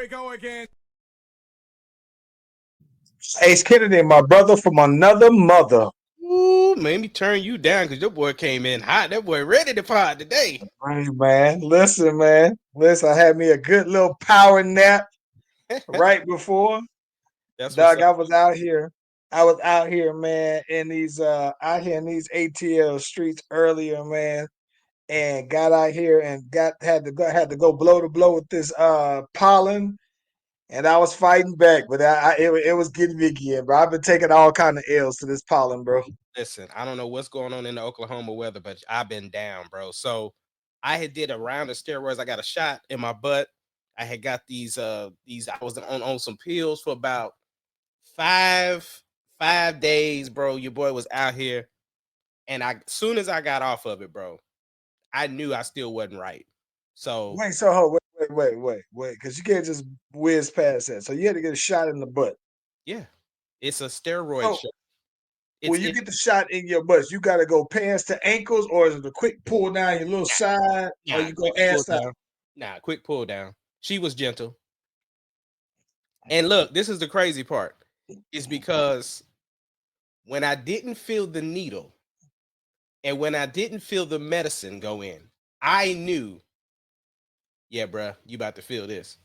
we go again. Ace Kennedy, my brother from another mother. Ooh, made me turn you down because your boy came in hot. That boy ready to pod today. Hey, man. Listen, man. Listen, I had me a good little power nap right before. That's what's Doug, up. I was out here. I was out here, man, in these ATL streets earlier, man, and got out here and had to go blow to blow with this pollen, and I was fighting back, but it was getting me again, bro. I've been taking all kind of L's to this pollen, bro. Listen, I don't know what's going on in the Oklahoma weather, but I've been down, bro. So I had did a round of steroids. I got a shot in my butt. I had got these I was on some pills for about five days, bro. Your boy was out here, and soon as I got off of it, bro, I knew I still wasn't right. So Wait, so hold, wait, because you can't just whiz past that. So you had to get a shot in the butt. yeah, it's a steroid So shot. when you It's get the shot in your butt, you got to go pants to ankles, or is it a quick pull down your little side, or you go quick pull ass out? down. Nah, quick pull down. She was gentle. And look, this is the crazy part. Is because when I didn't feel the needle and when I didn't feel the medicine go in, I knew, yeah, bruh, you about to feel this.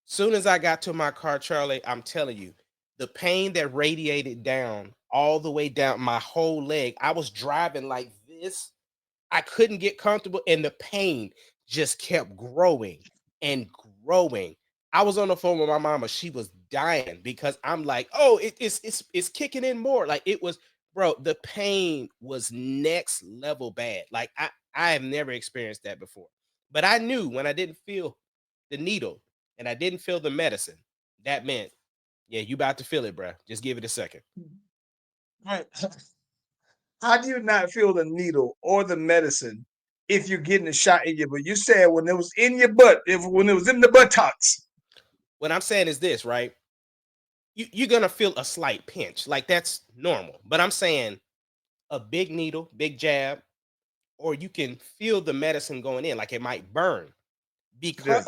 Soon as I got to my car, Charlie, I'm telling you, the pain that radiated down all the way down my whole leg. I was driving like this. I couldn't get comfortable, and the pain just kept growing and growing. I was on the phone with my mama. She was dying because I'm like, oh, it's kicking in more. Like it was, bro. The pain was next level bad. Like I have never experienced that before. But I knew when I didn't feel the needle and I didn't feel the medicine, that meant, yeah, you about to feel it, bro. Just give it a second. Right. How do you not feel the needle or the medicine if you're getting a shot in your butt? You said when it was in your butt, when it was in the buttocks. What I'm saying is this, right? You're gonna feel a slight pinch, like that's normal. But I'm saying a big needle, big jab, or you can feel the medicine going in, like it might burn. Yeah.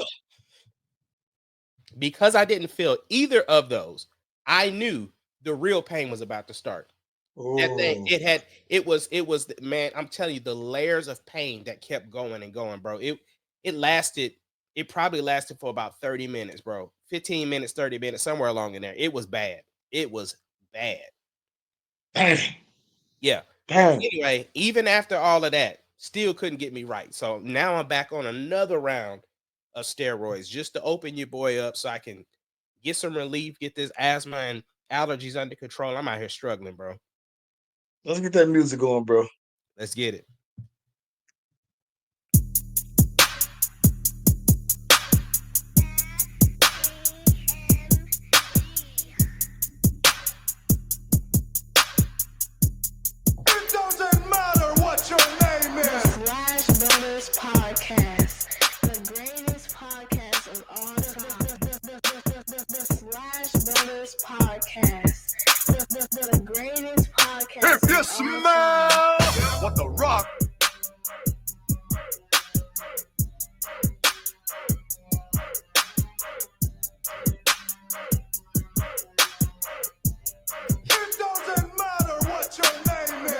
Because I didn't feel either of those, I knew the real pain was about to start. That thing, Oh, it was man, I'm telling you, the layers of pain that kept going and going, bro. It lasted, it probably lasted for about 30 minutes, bro. 15 minutes, 30 minutes, somewhere along in there. It was bad. It was bad. dang, Yeah. dang. Anyway, even after all of that, still couldn't get me right. So now I'm back on another round of steroids just to open your boy up so I can get some relief, get this asthma and allergies under control. I'm out here struggling, bro. Let's get that music going, bro. Let's get it. It doesn't matter what your name is. Brotherz podcast, the greatest podcast of all time. Brotherz podcast, the greatest podcast. If you smell what the rock. It doesn't matter what your name is.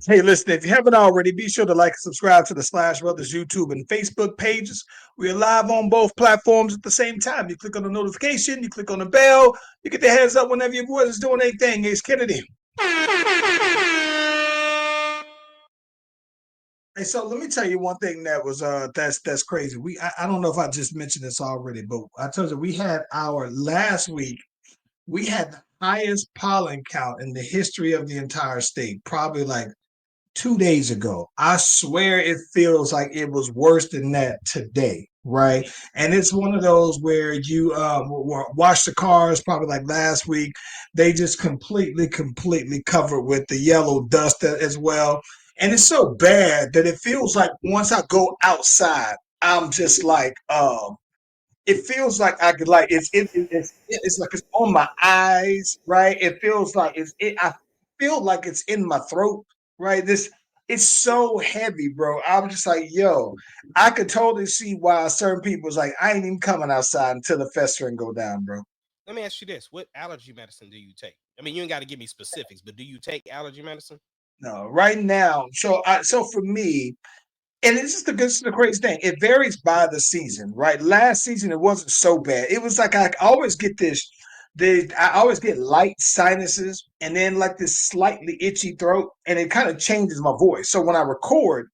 Hey, listen, if you haven't already, be sure to like and subscribe to the Slash Brothers YouTube and Facebook pages. We are live on both platforms at the same time. You click on the notification, you click on the bell, you get the heads up whenever your voice is doing anything. Ace Kennedy. Hey, so let me tell you one thing that was that's crazy. I don't know if I just mentioned this already, but I told you we had our last week. We had the highest pollen count in the history of the entire state, probably like 2 days ago. I swear it feels like it was worse than that today, right? And it's one of those where you wash the cars probably like last week. They just completely covered with the yellow dust as well. And it's so bad that it feels like once I go outside, I'm just like it feels like I could like it's like it's on my eyes, right? It feels like I feel like it's in my throat, right? This it's so heavy, bro. I'm just like, yo, I could totally see why certain people's like, I ain't even coming outside until the festering go down, bro. Let me ask you this: what allergy medicine do you take? I mean, you ain't got to give me specifics, but do you take allergy medicine? No, right now. So for me, and this is the crazy thing. It varies by the season, right? Last season it wasn't so bad. It was like I always get I always get light sinuses and then like this slightly itchy throat, and it kind of changes my voice. So when I record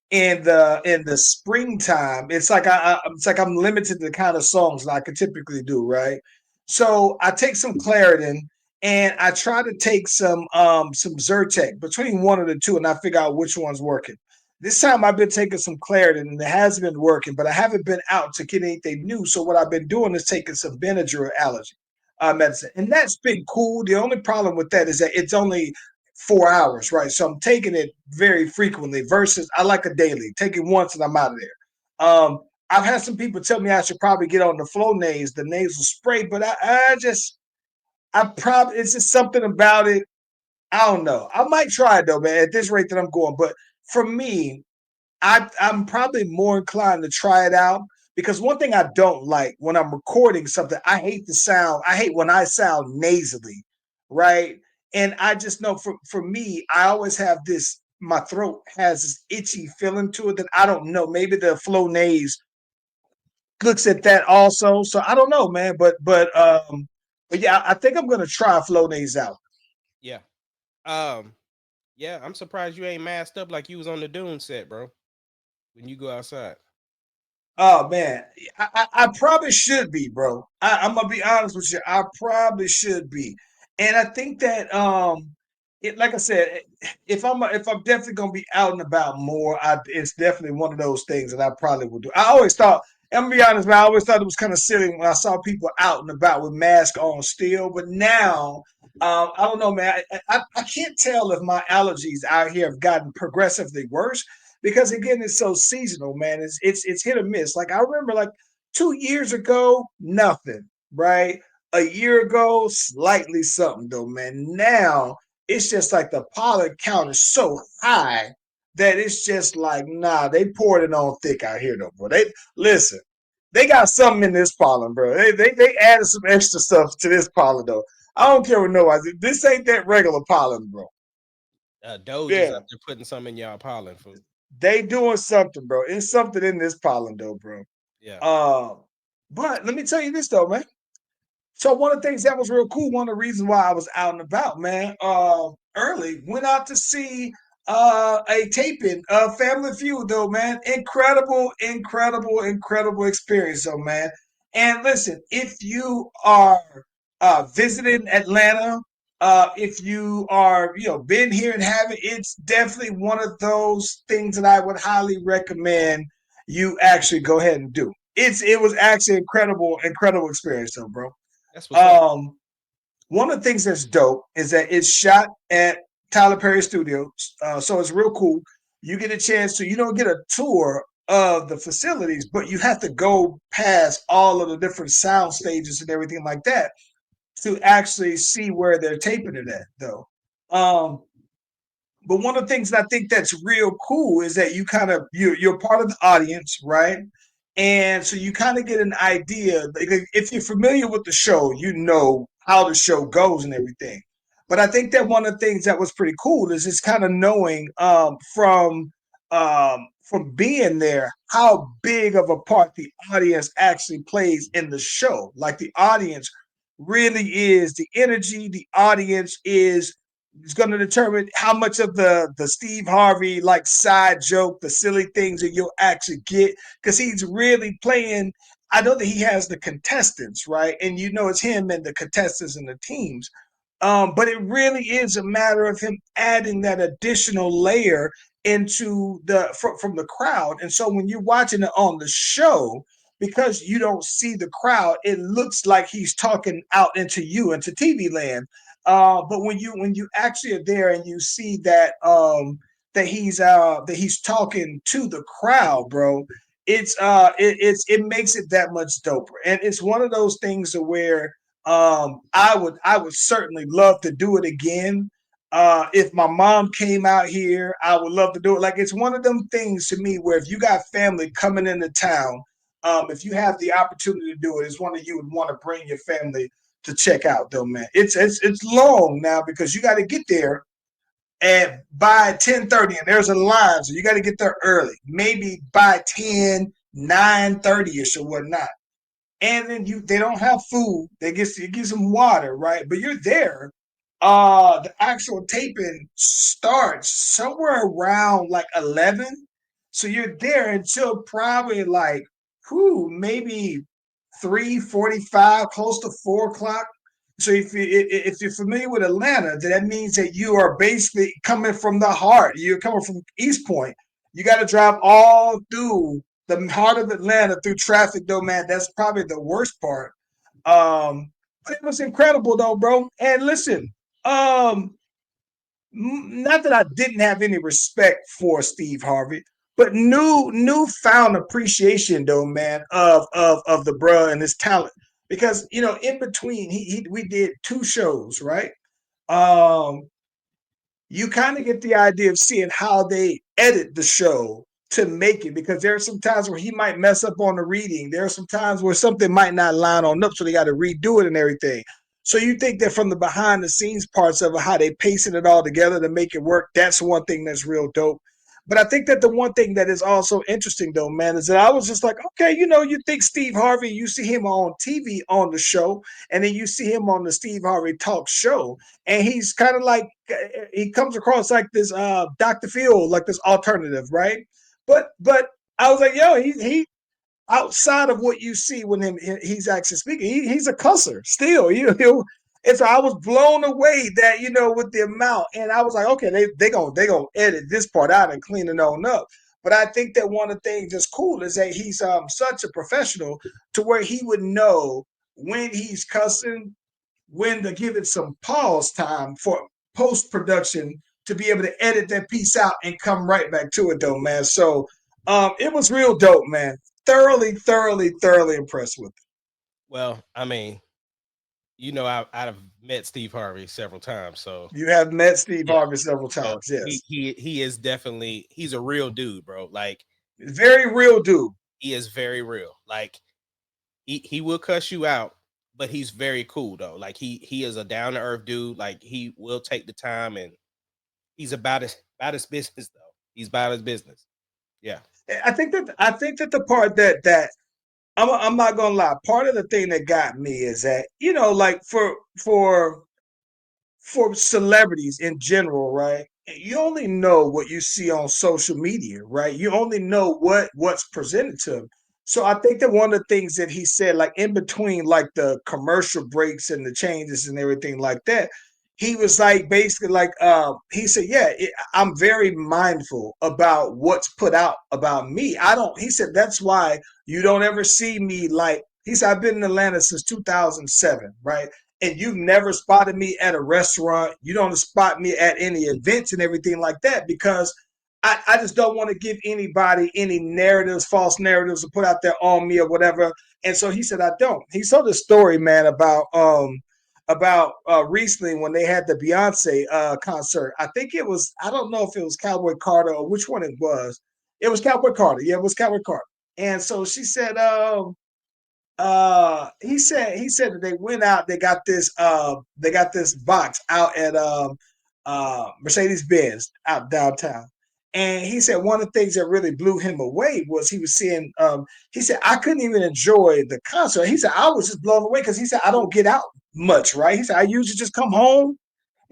in the springtime, it's like it's like I'm limited to the kind of songs that I could typically do, right? So I take some Claritin and I try to take some Zyrtec between one of the two, and I figure out which one's working. This time I've been taking some Claritin and it has been working, but I haven't been out to get anything new. So what I've been doing is taking some Benadryl allergy medicine, and that's been cool. The only problem with that is that it's only 4 hours, right? So I'm taking it very frequently versus I like a daily, take it once and I'm out of there. I've had some people tell me I should probably get on the Flonase, the nasal spray, but I probably, it's just something about it. I don't know. I might try it though, man, at this rate that I'm going. But for me, I'm probably more inclined to try it out because one thing I don't like when I'm recording something, I hate the sound. I hate when I sound nasally, right? And I just know for me, I always have this. My throat has this itchy feeling to it that I don't know. Maybe the Flonase looks at that also. So I don't know, man. But yeah, I think I'm gonna try Flonase out. Yeah. Um. Yeah, I'm surprised you ain't masked up like you was on the Dune set, bro. When you go outside. Oh man, I probably should be, bro. I'm gonna be honest with you. I probably should be, and I think that it like I said, if I'm definitely gonna be out and about more, it's definitely one of those things that I probably would do. I always thought, I'm gonna be honest, man. I always thought it was kind of silly when I saw people out and about with masks on still, but now. I don't know, man. I can't tell if my allergies out here have gotten progressively worse because again, it's so seasonal, man. It's hit or miss. Like I remember, like 2 years ago, nothing, right? A year ago, slightly something though, man. Now it's just like the pollen count is so high that it's just like, nah, they poured it on thick out here though, bro. They listen, they got something in this pollen, bro. They added some extra stuff to this pollen though. I don't care what nobody. This ain't that regular pollen, bro. Doge is Yeah, out there putting some in y'all pollen food. they doing something, bro. It's something in this pollen though, bro. Yeah. Uh, but let me tell you this though, man. So one of the things that was real cool, one of the reasons why I was out and about, man, early, went out to see a taping of Family Feud, though, man. Incredible, incredible, incredible experience, though, man. And listen, if you are visiting Atlanta, if you are, been here and haven't, it's definitely one of those things that I would highly recommend you actually go ahead and do. It was actually incredible, incredible experience, though, bro. That's what's up. Um, One of the things that's dope is that it's shot at Tyler Perry Studios, so it's real cool. You get a chance to, you don't get a tour of the facilities, but you have to go past all of the different sound stages and everything like that to actually see where they're taping it at, though. Um, but one of the things that I think that's real cool is that you're part of the audience, right? And so you kind of get an idea. Like, if you're familiar with the show, you know how the show goes and everything. But I think that one of the things that was pretty cool is just kind of knowing from being there how big of a part the audience actually plays in the show. Like the audience really is the energy. The audience is going to determine how much of the Steve Harvey like side joke, the silly things that you'll actually get because he's really playing. I know that he has the contestants, right? And you know it's him and the contestants and the teams. But it really is a matter of him adding that additional layer into from the crowd. And so when you're watching it on the show, because you don't see the crowd, it looks like he's talking out into you, into TV land. But when you actually are there and you see that that he's talking to the crowd, bro, it makes it that much doper. And it's one of those things where I would certainly love to do it again. If my mom came out here, I would love to do it. Like, it's one of them things to me where if you got family coming into town, if you have the opportunity to do it, it's one that you would want to bring your family to check out, though, man. It's long now because you got to get there and by 10:30, and there's a line, so you got to get there early, maybe by 9:30ish or whatnot. And then they don't have food. They get some water, right? But you're there. The actual taping starts somewhere around like 11. So you're there until probably like maybe 3:45, close to 4 o'clock. So if you're familiar with Atlanta, then that means that you are basically coming from the heart. You're coming from East Point. You got to drive all through the heart of Atlanta through traffic, though, man. That's probably the worst part. But it was incredible, though, bro. And listen, not that I didn't have any respect for Steve Harvey, but newfound appreciation, though, man, of the bruh and his talent. Because in between, we did 2 shows, right? Um, you kind of get the idea of seeing how they edit the show to make it, because there are some times where he might mess up on the reading. There are some times where something might not line on up, so they got to redo it and everything. So you think that from the behind the scenes parts of it, how they pacing it all together to make it work, that's one thing that's real dope. But I think that the one thing that is also interesting, though, man, is that I was just like, okay, you think Steve Harvey, you see him on TV on the show, and then you see him on the Steve Harvey Talk show, and he's kind of like, he comes across like this Dr. Phil, like this alternative, right? But I was like, yo, he outside of what you see when he's actually speaking, he's a cusser still. And so I was blown away that with the amount, and I was like, okay, they gonna edit this part out and clean it on up. But I think that one of the things that's cool is that he's such a professional to where he would know when he's cussing, when to give it some pause time for post production to be able to edit that piece out and come right back to it, though, man. So it was real dope, man. Thoroughly, thoroughly, thoroughly impressed with it. Well, I mean, I've met Steve Harvey several times, so You have met Steve yeah. Harvey several So times, yes. he is definitely, he's a real dude, bro. Like, Very real dude. he is very real. Like, he will cuss you out, but he's very cool though. Like, he is a down to earth dude. Like, he will take the time, and he's about his business though. He's about his business. Yeah. I think that the part that I'm not gonna lie, part of the thing that got me is that, like for celebrities in general, right? You only know what you see on social media, right? You only know what's presented to them. So I think that one of the things that he said, like in between, like the commercial breaks and the changes and everything like that, he was like basically like he said, yeah, I'm very mindful about what's put out about me. I don't. He said that's why you don't ever see me like. He said I've been in Atlanta since 2007, right? And you've never spotted me at a restaurant. You don't spot me at any events and everything like that, because I just don't want to give anybody any narratives, false narratives to put out there on me or whatever. And so he said, I don't. He told the story, man, about recently when they had the Beyonce concert. I think it was, I don't know if it was Cowboy Carter or which one it was. It was Cowboy Carter. Yeah, it was Cowboy Carter. And so she said, he said that they went out, they got this box out at Mercedes-Benz out downtown. And he said one of the things that really blew him away was he was seeing he said I couldn't even enjoy the concert. He said I was just blown away because he said I don't get out much, right? He said I usually just come home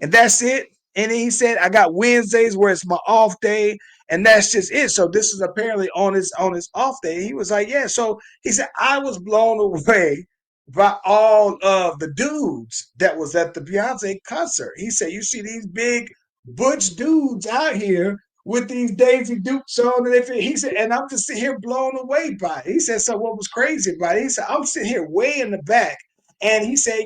and that's it. And then he said I got Wednesdays where it's my off day, and that's just it. So this is apparently on his off day. He was like, yeah. So he said I was blown away by all of the dudes that was at the Beyonce concert. He said you see these big butch dudes out here with these Daisy Dukes on, and he said, and I'm just sitting here blown away by it. He said, so what was crazy about it? He said, I'm sitting here way in the back, and he said,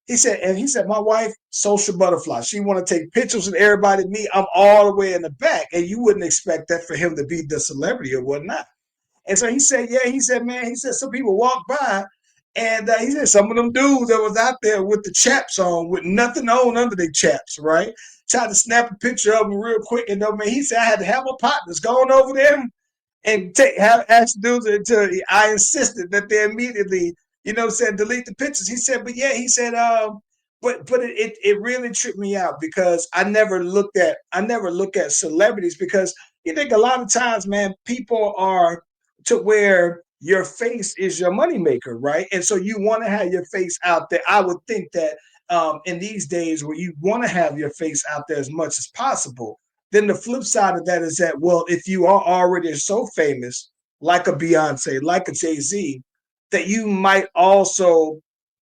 he said, my wife, social butterfly. She want to take pictures with everybody. Me, I'm all the way in the back, and you wouldn't expect that for him to be the celebrity or whatnot. And so he said, yeah, he said, man, he said some people walk by, and he said some of them dudes that was out there with the chaps on, with nothing on under their chaps, right? Tried to snap a picture of them real quick, and man, he said I had to have my partners going over there and ask dudes until I insisted that they immediately, said delete the pictures. He said, but yeah, he said, but it really tripped me out because I never look at celebrities because you think a lot of times, man, people are to where your face is your moneymaker, right? And so you want to have your face out there. I would think that in these days where you want to have your face out there as much as possible. Then the flip side of that is that, well, if you are already so famous, like a Beyonce, like a Jay-Z, that you might also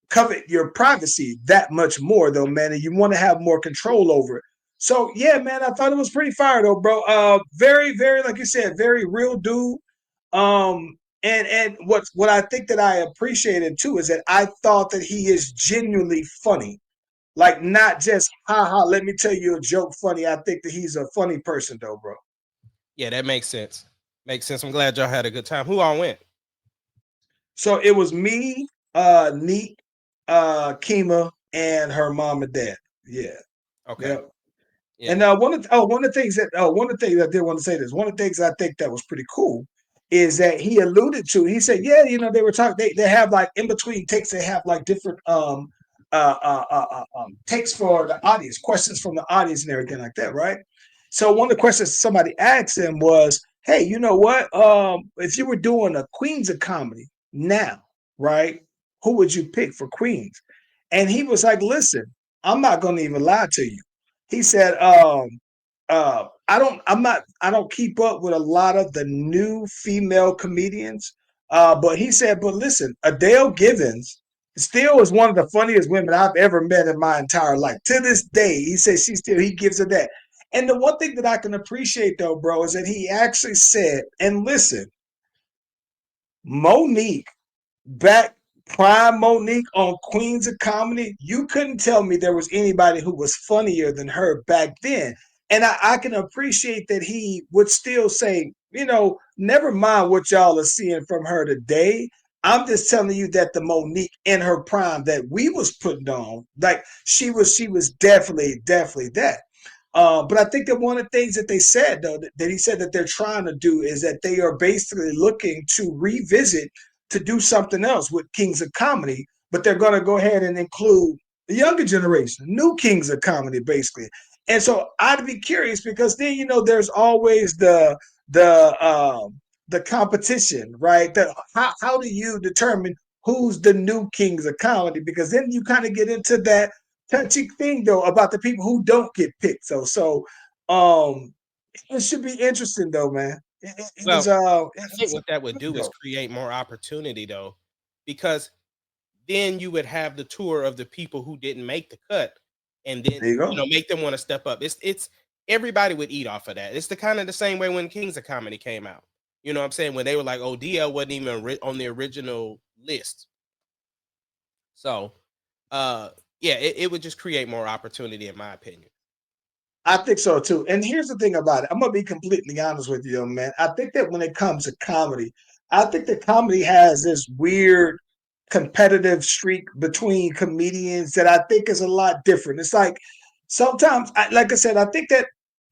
covet your privacy that much more, though, man, and you want to have more control over it. So, yeah, man, I thought it was pretty fire, though, bro. Very, very, like you said, very real dude. And what I think that I appreciated too is that I thought that he is genuinely funny. Like not just haha, let me tell you a joke funny. I think that he's a funny person though, bro. Yeah, that makes sense. Makes sense. I'm glad y'all had a good time. Who all went? So it was me, Neek, Kima, and her mom and dad. Yeah. Okay. Yep. Yeah. And one of the things I did want to say this. One of the things I think that was pretty cool is that he alluded to. He said, yeah, they were talking. They have like in between takes. They have like different takes for the audience, questions from the audience and everything like that, right? So one of the questions somebody asked him was, hey, you know what? If you were doing a Queens of comedy now, right? Who would you pick for Queens? And he was like, listen, I'm not going to even lie to you. He said, I don't keep up with a lot of the new female comedians. But he said, but listen, Adele Givens still is one of the funniest women I've ever met in my entire life. To this day, he says he gives her that. And the one thing that I can appreciate though, bro, is that he actually said, and listen, Monique back prime Monique on Queens of Comedy, you couldn't tell me there was anybody who was funnier than her back then. And I can appreciate that he would still say, never mind what y'all are seeing from her today. I'm just telling you that the Monique in her prime that we was putting on, like she was definitely that. But I think that one of the things that they said, though, that he said that they're trying to do is that they are basically looking to revisit to do something else with Kings of Comedy, but they're going to go ahead and include the younger generation, new Kings of Comedy, basically. And so I'd be curious because then there's always the competition, right? How do you determine who's the new Kings of Comedy? Because then you kind of get into that touchy thing though about the people who don't get picked. So it should be interesting though, man. I think what that would do is create more opportunity though, because then you would have the tour of the people who didn't make the cut, and then make them want to step up. It's everybody would eat off of that. It's the kind of the same way when Kings of Comedy came out. You know what I'm saying? When they were like, oh, DL wasn't even on the original list. So, yeah, it would just create more opportunity, in my opinion. I think so too. And here's the thing about it. I'm gonna be completely honest with you, man. I think that when it comes to comedy, I think that comedy has this weird competitive streak between comedians that I think is a lot different. It's like sometimes, like I said, I think that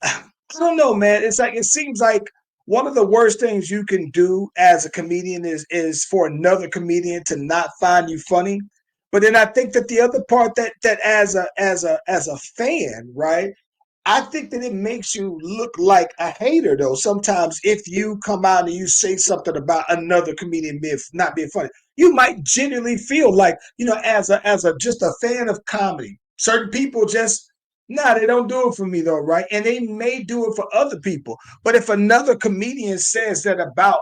I don't know, man. It's like it seems like one of the worst things you can do as a comedian is for another comedian to not find you funny. But then I think that the other part that as a fan, right? I think that it makes you look like a hater, though. Sometimes, if you come out and you say something about another comedian not being funny, you might genuinely feel like, as a just a fan of comedy. Certain people just they don't do it for me though, right? And they may do it for other people. But if another comedian says that about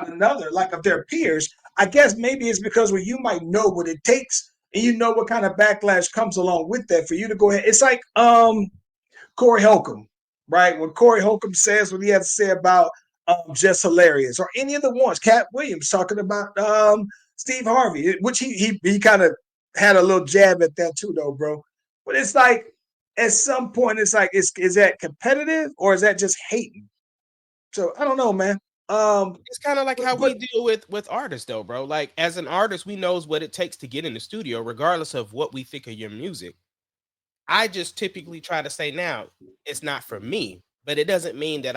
another, like of their peers, I guess maybe it's because you might know what it takes and you know what kind of backlash comes along with that for you to go ahead. It's like Corey Holcomb, right? When Corey Holcomb says what he has to say about Just Hilarious, or any of the ones, Cat Williams talking about Steve Harvey, which he kind of had a little jab at that too, though, bro. But it's like at some point, it's like, is that competitive or is that just hating? So I don't know, man. It's kind of like how we but deal with artists, though, bro. Like as an artist, we knows what it takes to get in the studio, regardless of what we think of your music. I just typically try to say now it's not for me, but it doesn't mean that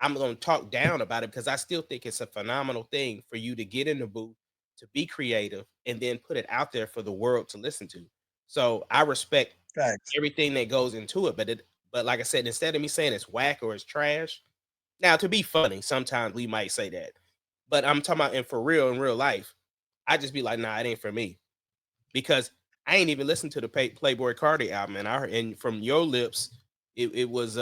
I'm going to talk down about it because I still think it's a phenomenal thing for you to get in the booth, to be creative, and then put it out there for the world to listen to. So I respect facts. everything that goes into it, but like I said, instead of me saying it's whack or it's trash, now to be funny, sometimes we might say that, but I'm talking about for real in real life. I just be like, nah, it ain't for me because I ain't even listened to the Playboy Cardi album, and I heard, and from your lips, it was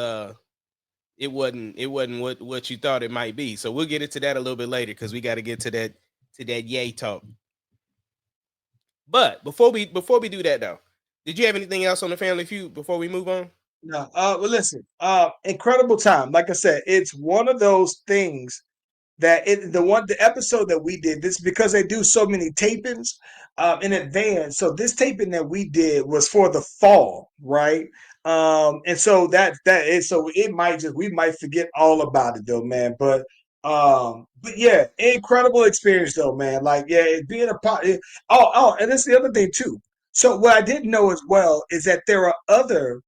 it wasn't what you thought it might be. So we'll get into that a little bit later because we got to get to that yay talk. But before we do that though, did you have anything else on the Family Feud before we move on? No, well, listen, incredible time. Like I said, it's one of those things that the episode that we did this because they do so many tapings in advance. So this taping that we did was for the fall, right? And so that is so it might just we might forget all about it though, man. But yeah, incredible experience though, man. Like yeah, it being a part. And that's the other thing too. So what I didn't know as well is that there are other,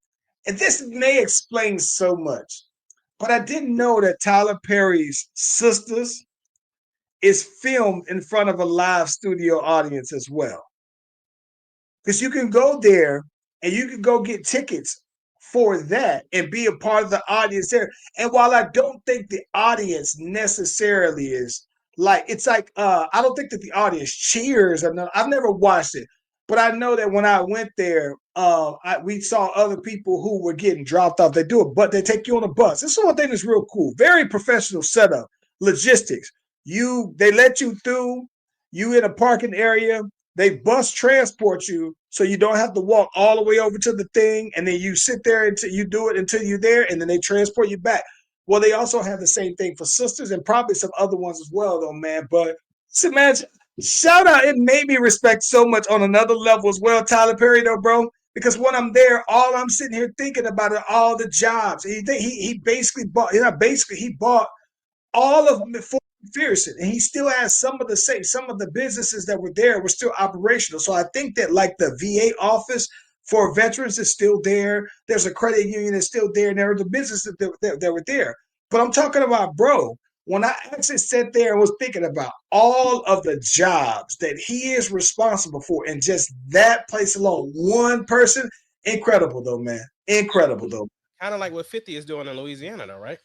and this may explain so much. But I didn't know that Tyler Perry's Sisters is filmed in front of a live studio audience as well. Because you can go there and you can go get tickets for that and be a part of the audience there. And while I don't think the audience necessarily is like it's like I don't think that the audience cheers. I've never watched it, but I know that when I went there, we saw other people who were getting dropped off. They do it, but they take you on a bus. This is one thing that's real cool. Very professional setup, logistics. They let you through. You in a parking area, they bus transport you so you don't have to walk all the way over to the thing, and then you sit there until you do it until you're there, and then they transport you back. Well, they also have the same thing for Sisters and probably some other ones as well, though, man. But so, man, shout out! It made me respect so much on another level as well, Tyler Perry, though, bro. Because when I'm there, all I'm sitting here thinking about are all the jobs. He basically bought, you know, basically he bought all of McPherson, and he still has some of the businesses that were there were still operational. So I think that like the VA office for veterans is still there. There's a credit union that's still there, and there are the businesses that were there. But I'm talking about, bro, when I actually sat there and was thinking about all of the jobs that he is responsible for, and just that place alone, one person, incredible though, man, incredible though. Kind of like what 50 is doing in Louisiana, though, right?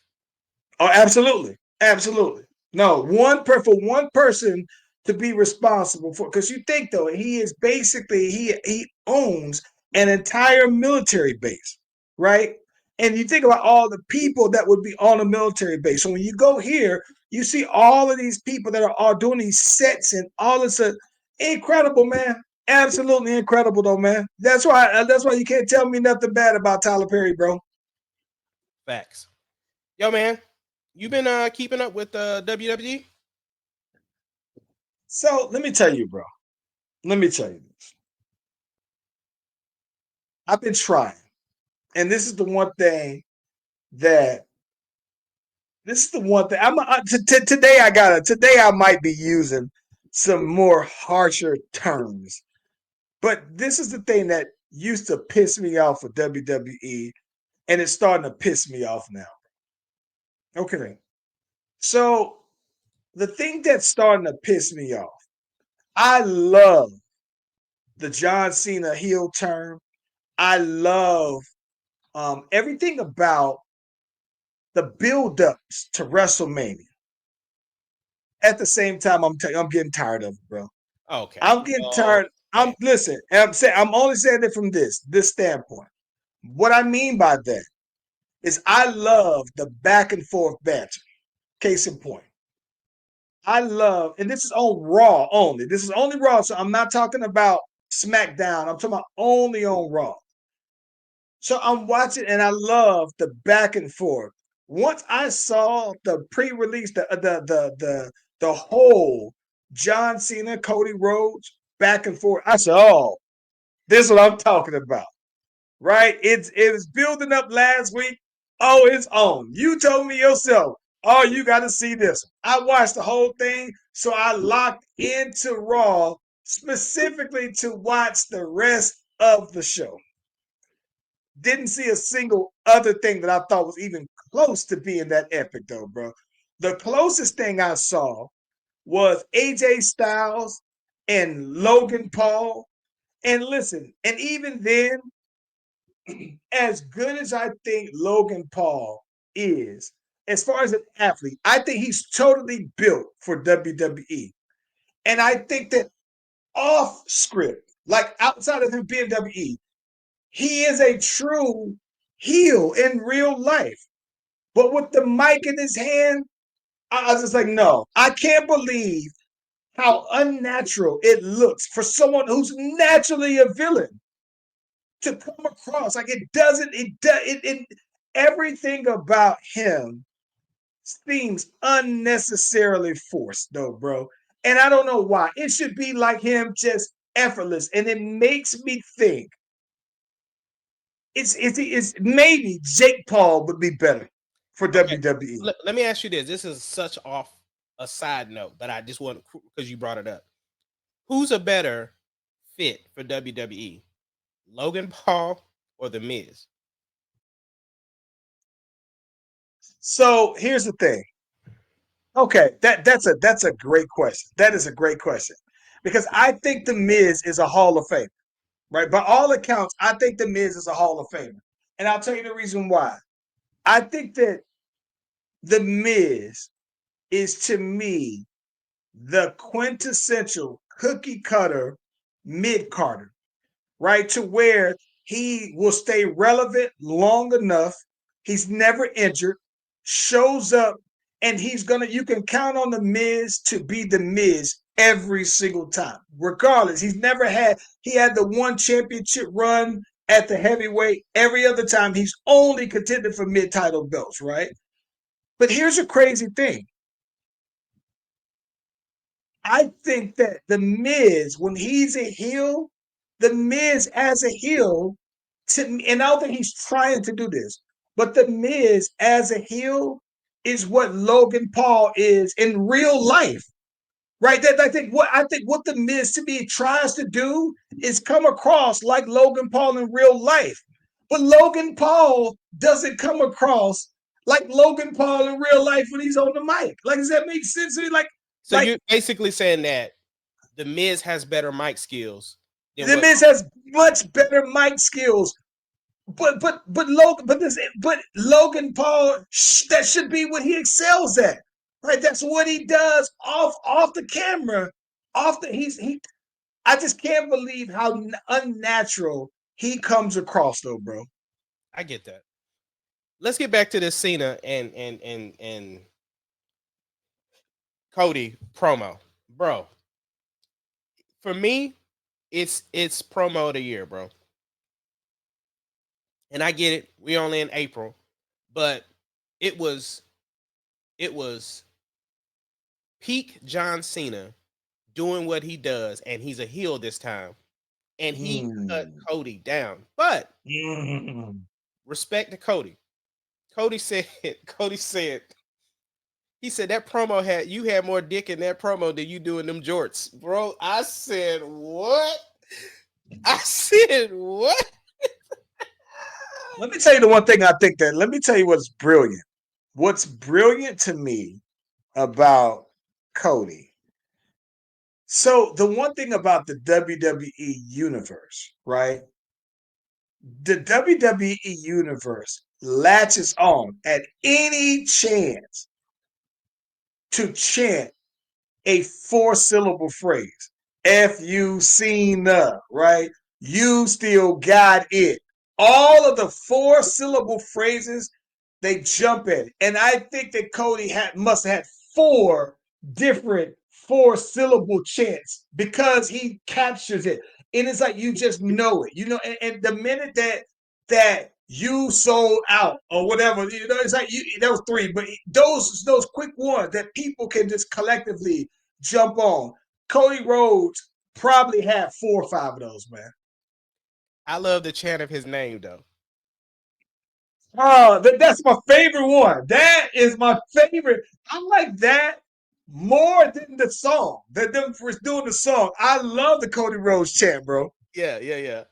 Oh, absolutely. Absolutely. No, for one person to be responsible for, because you think though, he is basically he owns an entire military base, right? And you think about all the people that would be on a military base. So when you go here, you see all of these people that are all doing these sets and all this incredible, man. Absolutely incredible though, man. That's why you can't tell me nothing bad about Tyler Perry, bro. Facts. Yo, man, you been keeping up with WWE? So let me tell you, bro. Let me tell you this. I've been trying, and this is the one thing that today today I might be using some more harsher terms, but this is the thing that used to piss me off with WWE, and it's starting to piss me off now. Okay, so the thing that's starting to piss me off, I love the John Cena heel turn. I love everything about the build-ups to WrestleMania. At the same time, I'm getting tired of it, bro. Okay. I'm getting tired. Listen. I'm only saying it from this standpoint. What I mean by that is I love the back and forth banter. Case in point, I love, and this is on Raw only. This is only Raw, so I'm not talking about SmackDown. I'm talking about only on Raw. So I'm watching, and I love the back and forth. Once I saw the pre-release, the whole John Cena, Cody Rhodes back and forth, I said, "Oh, this is what I'm talking about." Right? It was building up last week. Oh, it's on. You told me yourself. Oh, you got to see this. I watched the whole thing, so I locked into Raw specifically to watch the rest of the show. Didn't see a single other thing that I thought was even close to being that epic, though, bro. The closest thing I saw was AJ Styles and Logan Paul. And listen, and even then, as good as I think Logan Paul is, as far as an athlete, I think he's totally built for WWE. And I think that off script, like outside of him being WWE, he is a true heel in real life. But with the mic in his hand, I was just like, no, I can't believe how unnatural it looks for someone who's naturally a villain to come across. Like it doesn't, everything about him seems unnecessarily forced, though, bro. And I don't know why. It should be like him, just effortless. And it makes me think it's maybe Jake Paul would be better for Okay, WWE. let me ask you this. This is such off a side note, but I just want, because you brought it up. Who's a better fit for WWE? Logan Paul or The Miz? So here's the thing. Okay, that's a great question. That is a great question. Because I think The Miz is a Hall of Famer, right? By all accounts, I think The Miz is a Hall of Famer. And I'll tell you the reason why. I think that The Miz is, to me, the quintessential cookie cutter mid Carter, right? To where he will stay relevant long enough. He's never injured, shows up, and you can count on the Miz to be the Miz every single time, regardless. He had the one championship run at the heavyweight. Every other time, he's only contended for mid title belts, right? But here's a crazy thing. I think that the Miz, when he's a heel, the Miz as a heel, and I don't think he's trying to do this, but the Miz as a heel is what Logan Paul is in real life, right? That I think what the Miz to me tries to do is come across like Logan Paul in real life, but Logan Paul doesn't come across like Logan Paul in real life when he's on the mic. Like, does that make sense? So you're basically saying that The Miz has better mic skills than The what? Miz has much better mic skills, but Logan Paul, that should be what he excels at, right? That's what he does off the camera, off the he. I just can't believe how unnatural he comes across, though, bro. I get that. Let's get back to this Cena and Cody promo, bro. For me, it's promo of the year, bro. And I get it. We only in April, but it was peak John Cena doing what he does, and he's a heel this time, and he cut Cody down. But respect to Cody. Cody said he said that promo had more dick in that promo than you do in them jorts, bro. I said what? I said what? Let me tell you the one thing I think that. Let me tell you what's brilliant. What's brilliant to me about Cody. So the one thing about the WWE universe, right? The WWE universe latches on at any chance to chant a 4-syllable phrase. F you Cena, right? You still got it. All of the 4-syllable phrases, they jump at it. And I think that Cody must have had 4 different 4-syllable chants because he captures it. And it's like you just know it, and the minute that you sold out or whatever, it's like that was 3, but those quick ones that people can just collectively jump on. Cody Rhodes probably had 4 or 5 of those, man. I love the chant of his name though. Oh, that's my favorite one. That is my favorite. I like that more than the song. That them for doing the song. I love the Cody Rhodes chant, bro. Yeah, yeah, yeah.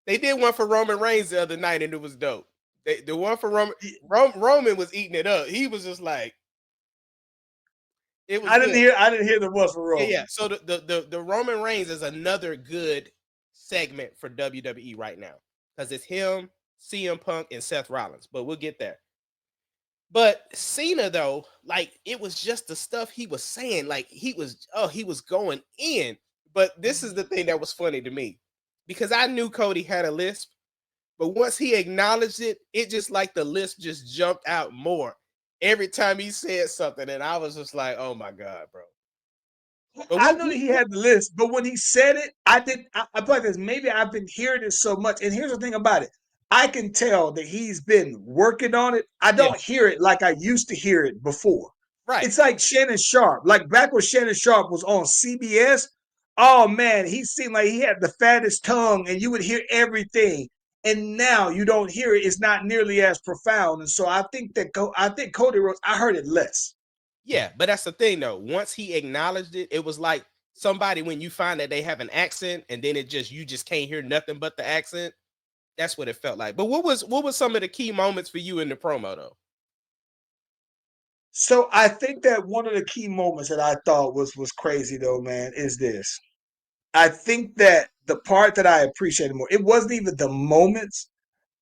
They did one for Roman Reigns the other night, and it was dope. The one for Roman was eating it up. He was just like, it was I didn't good. hear. I didn't hear the one for Yeah, Roman. yeah. So the Roman Reigns is another good segment for WWE right now because it's him, CM Punk, and Seth Rollins. But we'll get there. But Cena though, like it was just the stuff he was saying. Like he was going in. But this is the thing that was funny to me because I knew Cody had a lisp, but once he acknowledged it, it just like the lisp just jumped out more every time he said something, and I was just like, "Oh my god, bro!" But I knew that he had the list, but when he said it, I did. I thought this. Maybe I've been hearing it so much. And here's the thing about it: I can tell that he's been working on it. I Yeah, don't hear it like I used to hear it before. right. It's like Shannon Sharp. Like back when Shannon Sharp was on CBS. Oh man, he seemed like he had the fattest tongue, and you would hear everything. And now you don't hear it. It's not nearly as profound. And so I think that I think Cody Rhodes. I heard it less. Yeah, but that's the thing though. Once he acknowledged it, it was like somebody when you find that they have an accent and then you just can't hear nothing but the accent. That's what it felt like. But what was some of the key moments for you in the promo though? So I think that one of the key moments that I thought was crazy though, man, is this. I think that the part that I appreciated more, it wasn't even the moments.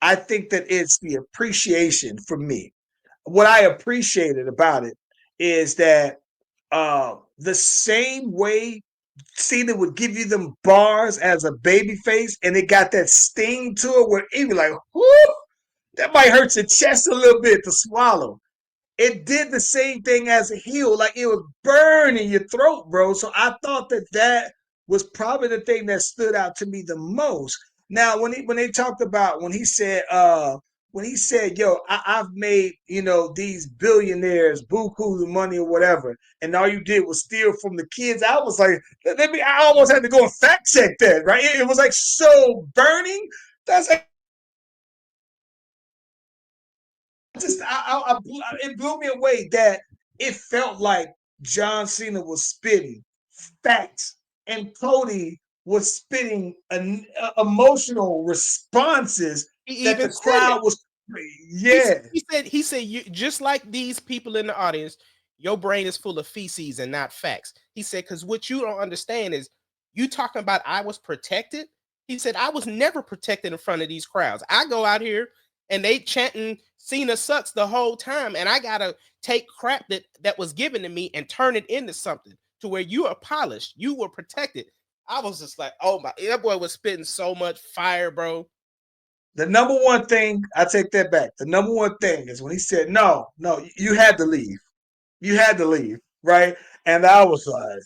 I think that it's the appreciation for me. What I appreciated about it is that the same way Cena would give you them bars as a baby face, and it got that sting to it where it be like, whoo, that might hurt your chest a little bit to swallow. It did the same thing as a heel, like it was burning your throat, bro. So I thought that that was probably the thing that stood out to me the most. Now, when they talked about when he said, "Yo, I've made these billionaires buku the money or whatever," and all you did was steal from the kids, I was like, I almost had to go and fact check that, right? It was like so burning. That's like, it blew me away that it felt like John Cena was spitting facts and Cody was spitting emotional responses He that even the said it. crowd was, He, yeah. he said you just like these people in the audience, your brain is full of feces and not facts. He said, because what you don't understand is you talking about I was protected. He said, I was never protected in front of these crowds. I go out here and they chanting Cena sucks the whole time, and I gotta take crap that was given to me and turn it into something to where you are polished, you were protected. I was just like, oh my, that boy was spitting so much fire, bro. The number one thing, I take that back. The number one thing is when he said, no, no, you had to leave. You had to leave, right? And I was like,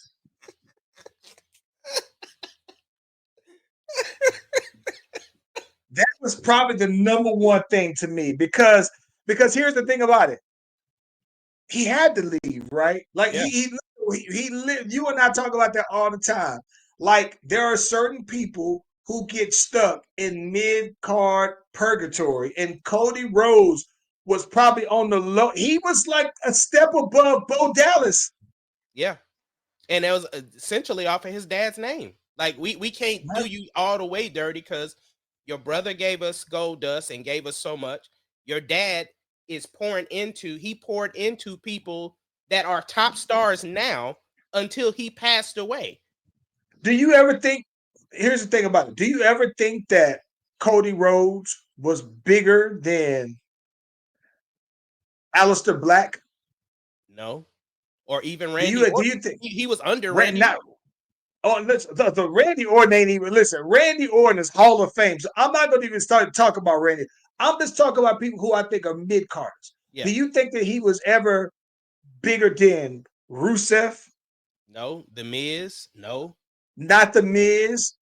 that was probably the number one thing to me because here's the thing about it. He had to leave, right? Like Yeah. he lived. You and I talk about that all the time. Like there are certain people who get stuck in mid card purgatory, and Cody Rhodes was probably on the low. He was like a step above Bo Dallas. Yeah. And that was essentially off of his dad's name. Like we can't do Right? you all the way dirty because your brother gave us gold dust and gave us so much. Your dad is he poured into people that are top stars now until he passed away. Do you ever think? Here's the thing about it. Do you ever think that Cody Rhodes was bigger than Aleister Black? No. Or even Do Randy you do Orton. you think? He was under Right Randy now, Orton. oh, listen, the Randy Orton ain't even listen. Randy Orton is Hall of Fame, so I'm not going to even start to talk about Randy. I'm just talking about people who I think are mid carders. Yeah. Do you think that he was ever bigger than Rusev? No. The Miz. No. Not the Miz.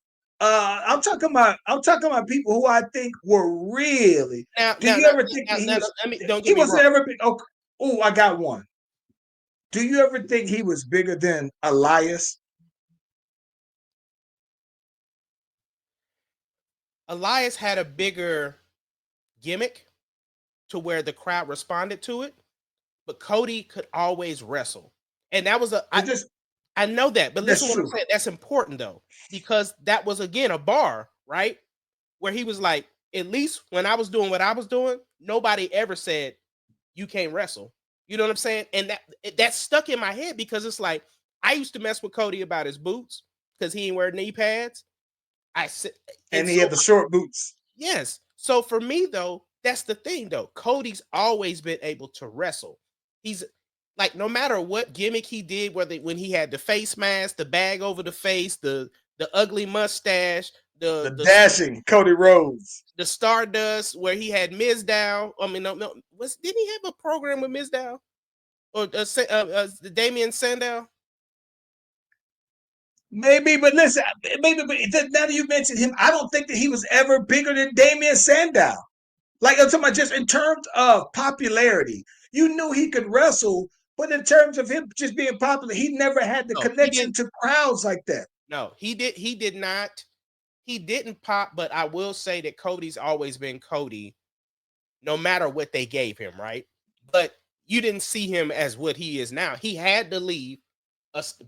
I'm talking about people who I think were really. Now, Do now, you now, ever think that now, he now, was? let me don't He get me wasn't wrong. ever big. Oh, I got one. Do you ever think he was bigger than Elias? Elias had a bigger gimmick. to where the crowd responded to it, but Cody could always wrestle. And that was I know that, but listen That's what I'm true. saying. That's important though, because that was again a bar, right? Where he was like, at least when I was doing what I was doing, nobody ever said you can't wrestle. You know what I'm saying? And that stuck in my head because it's like I used to mess with Cody about his boots because he ain't wear knee pads. I said, And he so had the short boots. yes. So for me though, that's the thing though. Cody's always been able to wrestle. He's like no matter what gimmick he did, whether when he had the face mask, the bag over the face, the ugly mustache, The dashing Cody Rhodes. the Stardust, where he had Miz down. I mean, no, didn't he have a program with Miz down or Damian Sandow? Maybe, but listen, maybe, but now that you mentioned him, I don't think that he was ever bigger than Damian Sandow. Like I'm talking about just in terms of popularity. You knew he could wrestle, but in terms of him just being popular, he never had the No, he connection didn't. to crowds like that. No, he did. He did not. He didn't pop. But I will say that Cody's always been Cody, no matter what they gave him, right? But you didn't see him as what he is now. He had to leave,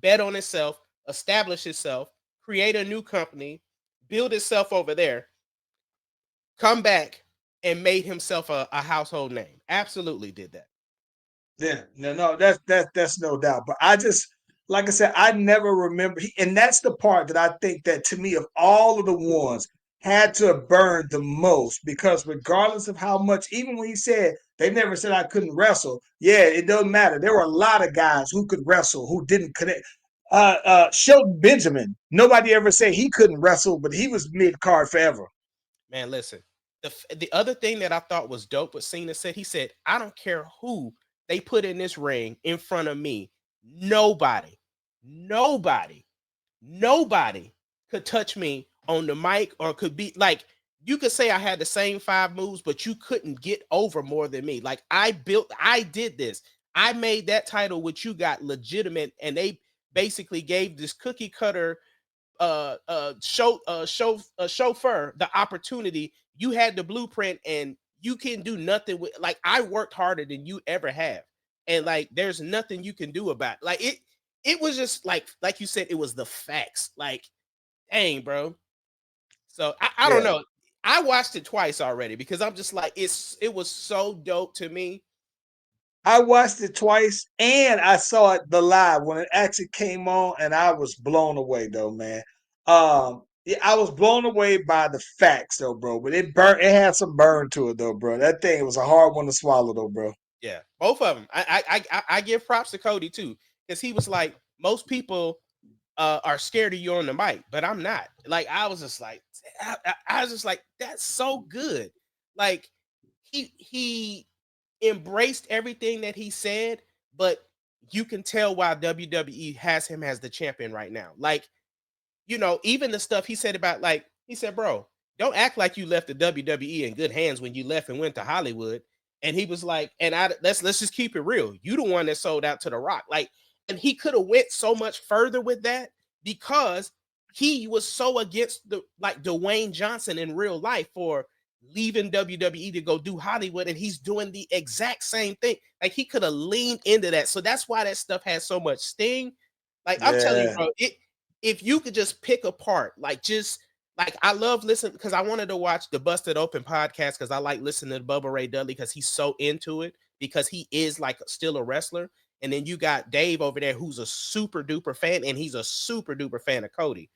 bet on himself, establish himself, create a new company, build himself over there, come back and made himself a household name. Absolutely did that. Yeah, no, that's no doubt. But I just, like I said, I never remember, and that's the part that I think that to me of all of the ones had to burn the most because regardless of how much, even when he said they never said I couldn't wrestle, yeah, it doesn't matter. There were a lot of guys who could wrestle who didn't connect. Shelton Benjamin, nobody ever said he couldn't wrestle, but he was mid card forever. Man, listen. The other thing that I thought was dope what Cena said, he said, I don't care who they put in this ring in front of me. Nobody could touch me on the mic or could be like, you could say I had the same 5 moves, but you couldn't get over more than me. Like I did this. I made that title, which you got legitimate, and they basically gave this cookie cutter chauffeur the opportunity. You had the blueprint and you can do nothing with, like, I worked harder than you ever have, and like there's nothing you can do about it. Like it was just like you said, it was the facts. Like, dang, bro. So I don't know. I watched it twice already because I'm just like, it was so dope to me. I watched it twice and I saw it the live when it actually came on, and I was blown away though, man. Yeah, I was blown away by the facts though, bro. But it had some burn to it though, bro. That thing was a hard one to swallow though, bro. Yeah, both of them. I give props to Cody too, because he was like, most people are scared of you on the mic, but I'm not. Like I was just like, I was just like, that's so good. Like he embraced everything that he said, but you can tell why WWE has him as the champion right now. Like, you know, even the stuff he said about, like, he said, bro, don't act like you left the WWE in good hands when you left and went to Hollywood. And he was like, and let's just keep it real. You the one that sold out to The Rock. Like, and he could have went so much further with that because he was so against the, like, Dwayne Johnson in real life for leaving WWE to go do Hollywood, and he's doing the exact same thing. Like, he could have leaned into that. So that's why that stuff has so much sting. Like, I'm telling you, bro, if you could just pick apart, like, just like, I love listening because I wanted to watch the Busted Open podcast because I like listening to Bubba Ray Dudley because he's so into it, because he is like still a wrestler. And then you got Dave over there who's a super duper fan, and he's a super duper fan of Cody.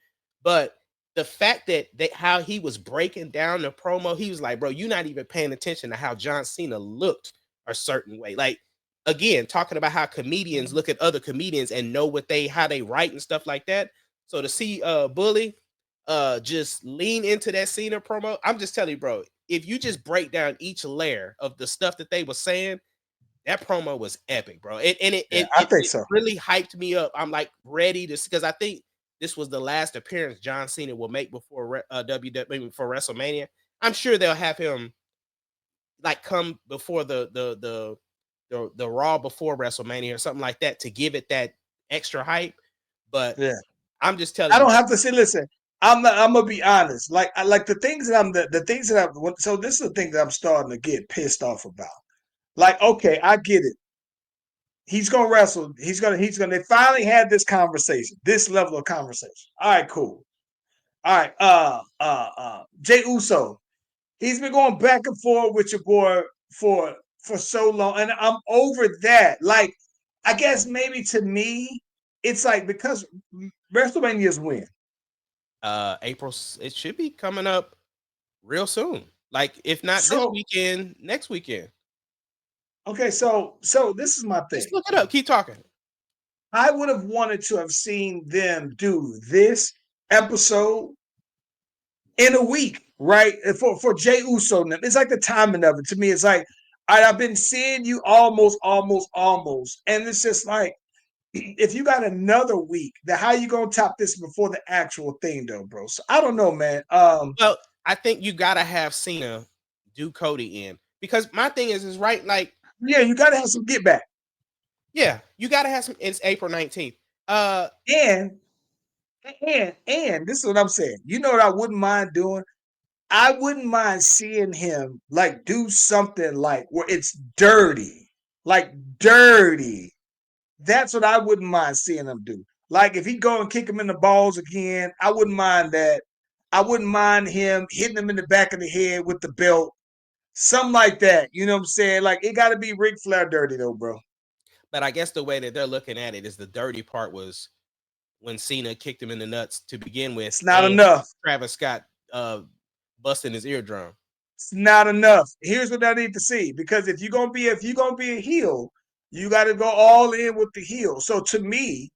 But the fact that how he was breaking down the promo, he was like, bro, you're not even paying attention to how John Cena looked a certain way. Like, again, talking about how comedians look at other comedians and know how they write and stuff like that. So to see Bully just lean into that Cena promo, I'm just telling you, bro, if you just break down each layer of the stuff that they were saying, that promo was epic, bro. I think so. Really hyped me up. I'm like ready to, because I think this was the last appearance John Cena will make before WWE for WrestleMania. I'm sure they'll have him like come before the Raw before WrestleMania or something like that to give it that extra hype. But yeah, I'm just telling I you, don't have to say. Listen, I'm gonna be honest. Like the things that so this is the thing that I'm starting to get pissed off about. Like, okay, I get it. He's gonna wrestle. They finally had this conversation, this level of conversation. All right, cool. All right, Jay Uso. He's been going back and forth with your boy for so long, and I'm over that. Like, I guess maybe to me, it's like because WrestleMania's when? April. It should be coming up real soon. Like, if not this So weekend, next weekend. okay, so this is my thing. Just look it up. Keep talking. I would have wanted to have seen them do this episode in a week, right? For Jay Uso. It's like the timing of it. To me, it's like, all right, I've been seeing you almost. And it's just like, if you got another week, then how you gonna top this before the actual thing though, bro? So I don't know, man. Well, I think you gotta have Cena do Cody in, because my thing is right, like, yeah, you gotta have some get back. yeah, you gotta have some. It's April 19th. And this is what I'm saying. You know what I wouldn't mind doing? I wouldn't mind seeing him like do something like where it's dirty. Like dirty. That's what I wouldn't mind seeing him do. Like if he go and kick him in the balls again, I wouldn't mind that. I wouldn't mind him hitting him in the back of the head with the belt. Something like that. You know what I'm saying? Like it gotta be Ric Flair dirty though, bro. But I guess the way that they're looking at it is the dirty part was when Cena kicked him in the nuts to begin with. It's not and enough. Travis Scott busting his eardrum. It's not enough. Here's what I need to see. Because if you're gonna be a heel, you gotta go all in with the heel. So to me,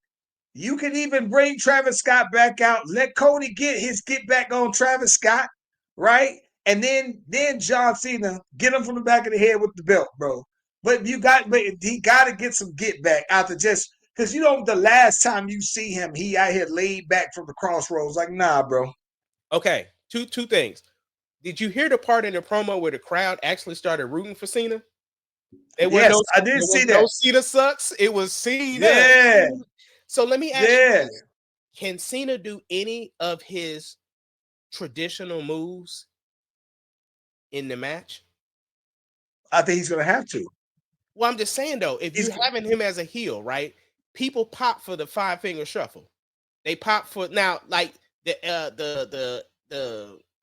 you can even bring Travis Scott back out. Let Cody get his get back on Travis Scott, right? And then John Cena get him from the back of the head with the belt, bro. But he got to get some get back after just because the last time you see him, he out here laid back from the crossroads. Like, nah, bro. Okay, two things. Did you hear the part in the promo where the crowd actually started rooting for Cena? Yes, I did see that. No Cena sucks. It was Cena. Yeah. So let me ask you Yeah. this. Can Cena do any of his traditional moves in the match? I think he's gonna have to. Well, I'm just saying though, if you're having him as a heel, right? People pop for the 5-finger shuffle. They pop for now, like the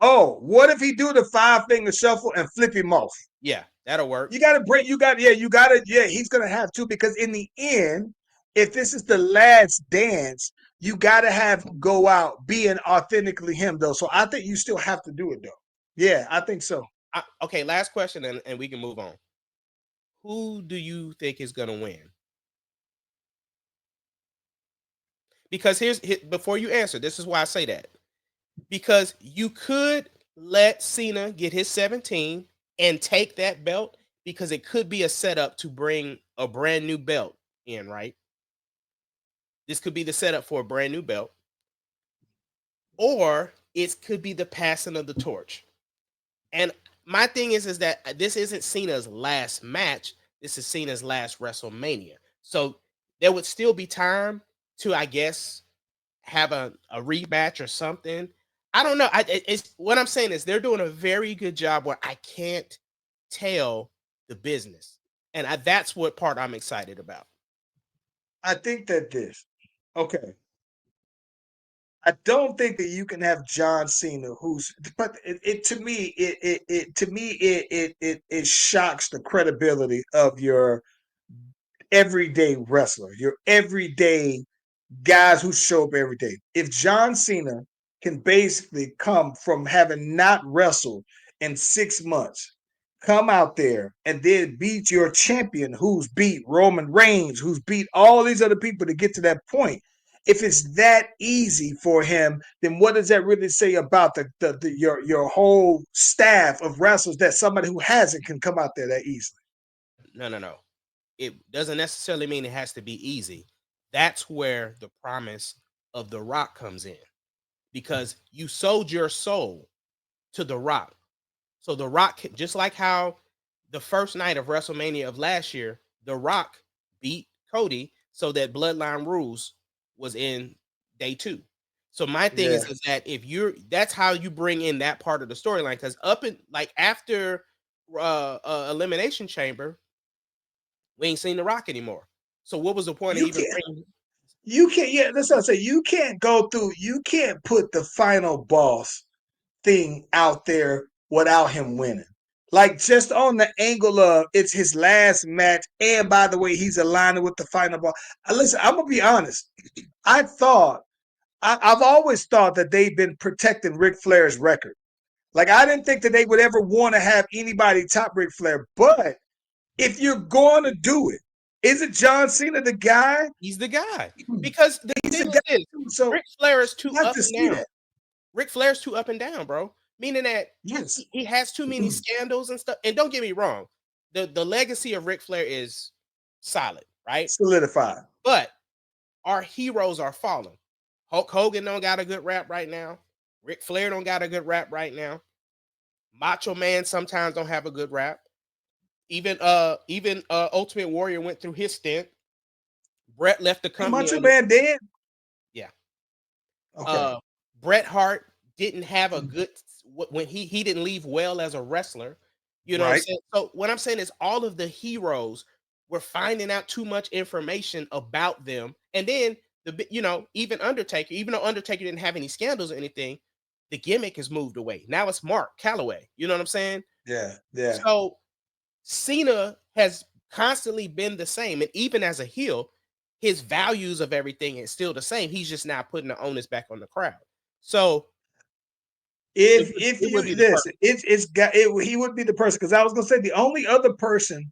Oh, what if he do the 5-finger shuffle and flip him off? yeah, that'll work. He's gonna have to, because in the end, if this is the last dance, you gotta have him go out being authentically him though. So I think you still have to do it though. Yeah, I think so. Okay, last question and we can move on. Who do you think is gonna win? Because before you answer, this is why I say that. Because you could let Cena get his 17 and take that belt, because it could be a setup to bring a brand new belt in, right? This could be the setup for a brand new belt. Or it could be the passing of the torch. And my thing is that this isn't Cena's last match. This is Cena's last WrestleMania. So there would still be time to, I guess, have a rematch or something. I don't know. It's what I'm saying is they're doing a very good job where I can't tell the business. And that's what part I'm excited about. I think that okay. I don't think that you can have John Cena, but it shocks the credibility of your everyday wrestler, your everyday guys who show up every day. If John Cena can basically come from having not wrestled in 6 months, come out there and then beat your champion who's beat Roman Reigns, who's beat all these other people to get to that point. If it's that easy for him, then what does that really say about your whole staff of wrestlers, that somebody who hasn't can come out there that easily? No. It doesn't necessarily mean it has to be easy. That's where the promise of The Rock comes in, because you sold your soul to The Rock. So The Rock, just like how the first night of WrestleMania of last year, The Rock beat Cody so that Bloodline Rules was in day 2. So my thing Yeah. is that that's how you bring in that part of the storyline, because up in like after Elimination Chamber, we ain't seen The Rock anymore. So what was the point of You even can't. bringing? You can't. Yeah, that's what I say. You can't go through. You can't put the final boss thing out there without him winning. Like just on the angle of it's his last match, and by the way, he's aligning with the final boss. Listen, I'm gonna be honest. I've always thought that they've been protecting Ric Flair's record. Like I didn't think that they would ever want to have anybody top Ric Flair. But if you're going to do it, is it John Cena the guy? He's the guy. Because the He's thing the guy. is this, So Ric Flair is you too have up to and see down. that. Ric Flair's too up and down, bro. Meaning that Yes. he has too many scandals and stuff. And don't get me wrong, the legacy of Ric Flair is solid, right? Solidified. But our heroes are falling. Hulk Hogan don't got a good rap right now. Ric Flair don't got a good rap right now. Macho Man sometimes don't have a good rap. Even Ultimate Warrior went through his stint. Brett left the Hey, company Macho on the, Man dead? yeah. Okay. Bret Hart didn't have a good when he didn't leave well as a wrestler. You know what I'm Right. saying? So what I'm saying is all of the heroes were finding out too much information about them. And then even Undertaker, even though Undertaker didn't have any scandals or anything, the gimmick has moved away. Now it's Mark Calloway. You know what I'm saying? Yeah. Yeah. So Cena has constantly been the same. And even as a heel, his values of everything is still the same. He's just now putting the onus back on the crowd. So If it would you be the listen, he would be the person because I was gonna say the only other person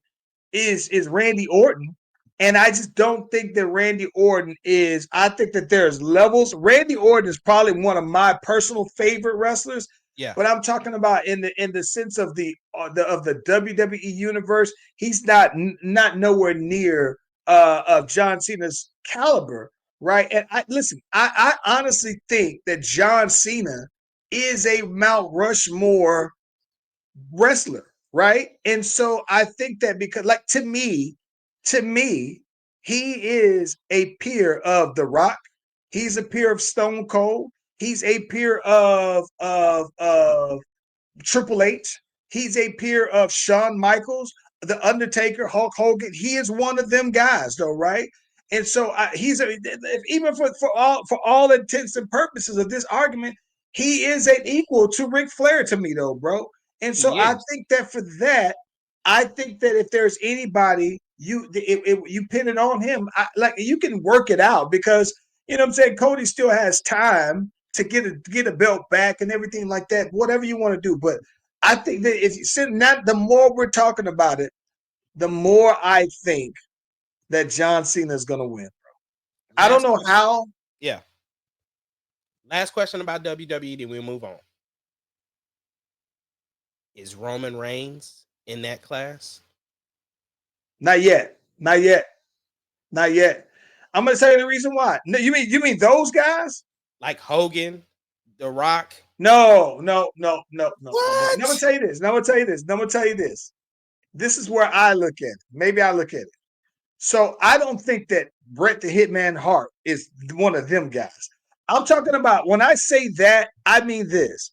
is Randy Orton. And I just don't think that Randy Orton is. I think that there's levels. Randy Orton is probably one of my personal favorite wrestlers. yeah. But I'm talking about in the sense of the WWE universe. He's not nowhere near of John Cena's caliber, right? And I listen. I honestly think that John Cena is a Mount Rushmore wrestler, right? And so I think that because, like, to me, he is a peer of The Rock. He's a peer of Stone Cold. He's a peer of Triple H. He's a peer of Shawn Michaels, The Undertaker, Hulk Hogan. He is one of them guys, though, right? And so even for all intents and purposes of this argument, he is an equal to Ric Flair to me, though, bro. And so He I is. think that for that, I think that if there's anybody you pin it on him, like you can work it out because you know what I'm saying. Cody still has time to get a belt back and everything like that. Whatever you want to do, but I think that if you sit not the more we're talking about it, the more I think that John Cena is going to win. I don't Last know question. how. Yeah. Last question about WWE, then we'll move on. Is Roman Reigns in that class? Not yet. Not yet. Not yet. I'm going to tell you the reason why. No, you mean those guys? Like Hogan, The Rock? No. No. And I'm going to What? tell you this. And I'm going to tell you this. And I'm going to tell you this. This is where I look at it. Maybe I look at it. So I don't think that Bret the Hitman Hart is one of them guys. I'm talking about when I say that, I mean this.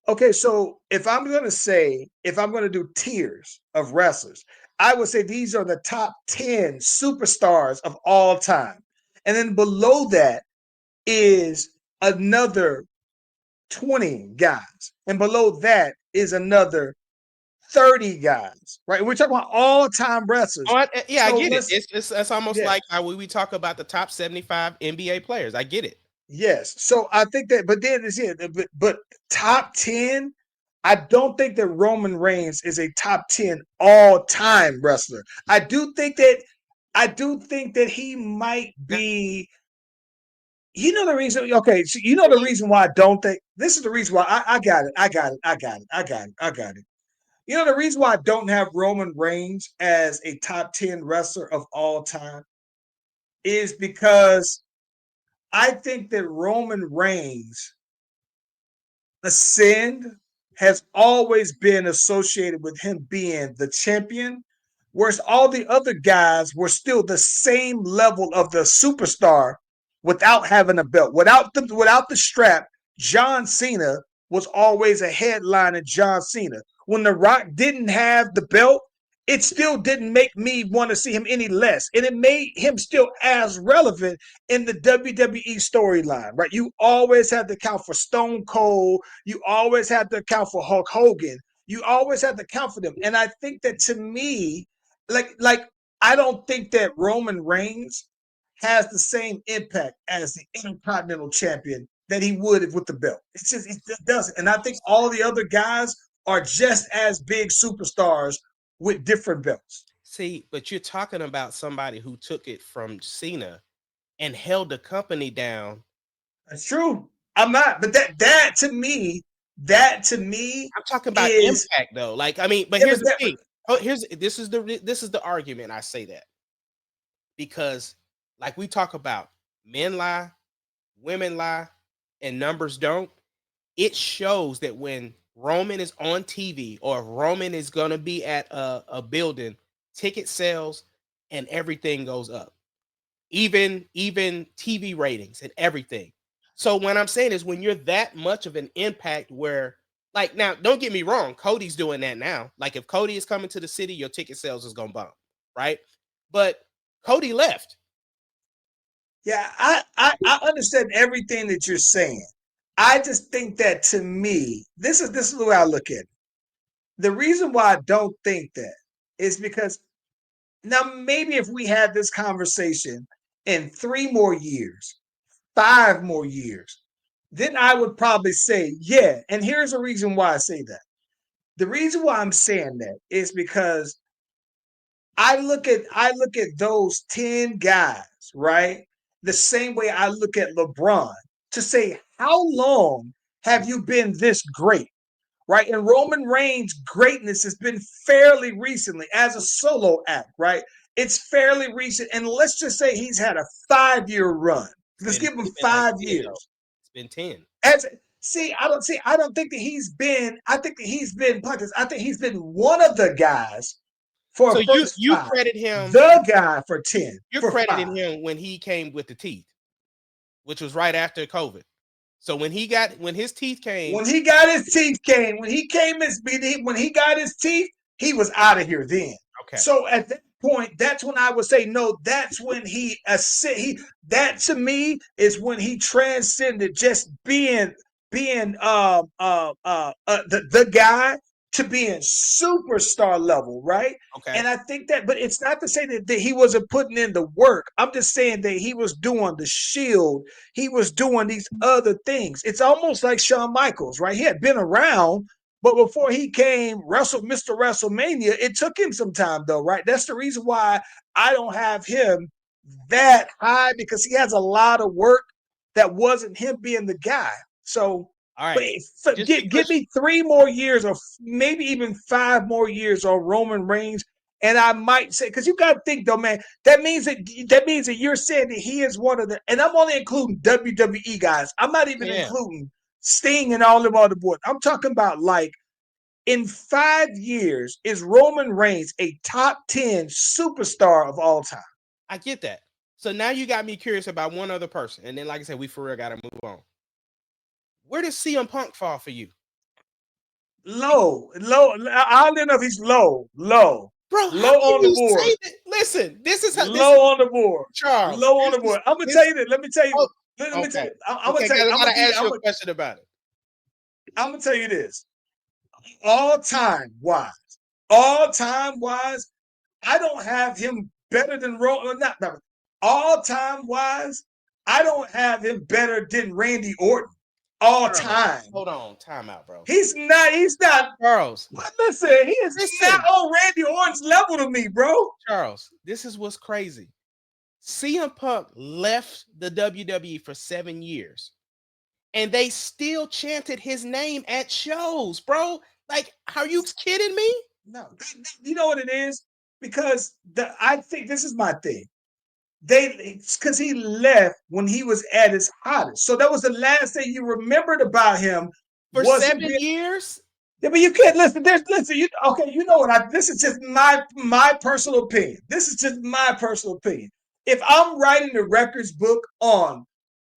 Okay, so if I'm going to do tiers of wrestlers, I would say these are the top 10 superstars of all time. And then below that is another 20 guys. And below that is another 30 guys, right? We're talking about all-time wrestlers. Yeah, I So get it. let's, It's almost yeah. like how we talk about the top 75 NBA players. I get it. Yes. So I think that, but then it's but top 10, I don't think that Roman Reigns is a top 10 all-time wrestler. I do think that he might be, you know the reason, okay, so you know the reason why I don't think this is the reason why I got it. I got it. You know the reason why I don't have Roman Reigns as a top 10 wrestler of all time is because I think that Roman Reigns ascend has always been associated with him being the champion, whereas all the other guys were still the same level of the superstar without having a belt, without the strap. John Cena was always a headline in John Cena. When The Rock didn't have the belt, it still didn't make me want to see him any less. And it made him still as relevant in the WWE storyline, right? You always had to account for Stone Cold. You always had to account for Hulk Hogan. You always had to account for them. And I think that to me, like I don't think that Roman Reigns has the same impact as the Intercontinental Champion that he would with the belt. It just doesn't. And I think all the other guys are just as big superstars with different belts. See, but you're talking about somebody who took it from Cena and held the company down. That's true. I'm not, but that to me, I'm talking about is impact though. Like, I mean, but Yeah, here's but the thing. Oh, this is the argument I say that. Because like we talk about, men lie, women lie, and numbers don't. It shows that when Roman is on TV or if Roman is going to be at a building, ticket sales and everything goes up. Even TV ratings and everything. So what I'm saying is when you're that much of an impact where, like, now, don't get me wrong, Cody's doing that now. Like, if Cody is coming to the city, your ticket sales is going to bump, right? But Cody left. Yeah, I understand everything that you're saying. I just think that to me, this is the way I look at it. The reason why I don't think that is because now maybe if we had this conversation in 3 more years, 5 more years, then I would probably say, yeah. And here's the reason why I say that. The reason why I'm saying that is because I look at those 10 guys, right? The same way I look at LeBron to say, how long have you been this great? Right? And Roman Reigns' greatness has been fairly recently as a solo act, right? It's fairly recent. And let's just say he's had a 5-year run. Let's give him It's been 5 like 10, years. though. It's been 10. I don't think that he's been, I think that he's been punches. I think he's been one of the guys for So a first you 5. credit him. The guy for 10. You're for crediting 5. him when he came with the teeth, which was right after COVID. So when his teeth came, When he got his teeth came, when he got his teeth, he was out of here then. okay. So at that point, that's when I would say, no, that's when that to me is when he transcended just being the guy to being superstar level, right? Okay. And I think that, but it's not to say that he wasn't putting in the work. I'm just saying that he was doing the Shield. He was doing these other things. It's almost like Shawn Michaels, right? He had been around, but before he came Mr. WrestleMania, it took him some time though, right? That's the reason why I don't have him that high, because he has a lot of work that wasn't him being the guy. So All right. give me 3 more years or maybe even 5 more years on Roman Reigns. And I might say, because you got to think though, man, that means that you're saying that he is one of the, and I'm only including WWE guys. I'm not even including Sting and all them on the board. I'm talking about like in 5 years, is Roman Reigns a top 10 superstar of all time? I get that. So now you got me curious about one other person. And then, like I said, we for real got to move on. Where does CM Punk fall for you? Low. I don't know if he's low. Bro, low on the board. Listen, this is how low on the board. Charles. Low on the board. I'm gonna tell you this. Let me tell you. Oh, Let me tell you. I'm okay, gonna tell you. I gotta ask you a question about it. I'm gonna tell you this. All time wise, I don't have him better than not all time wise. I don't have him better than Randy Orton. All time. Hold on, time out, bro. He's not. Charles. Listen, he is not on Randy Orton's level to me, bro. Charles, this is what's crazy. CM Punk left the WWE for 7 years, and they still chanted his name at shows, bro. Like, are you kidding me? No, you know what it is? Because I think this is my thing. Because he left when he was at his hottest. So that was the last thing you remembered about him. For 7 years? Yeah, but you can't listen. You know what? This is just my personal opinion. This is just my personal opinion. If I'm writing the records book on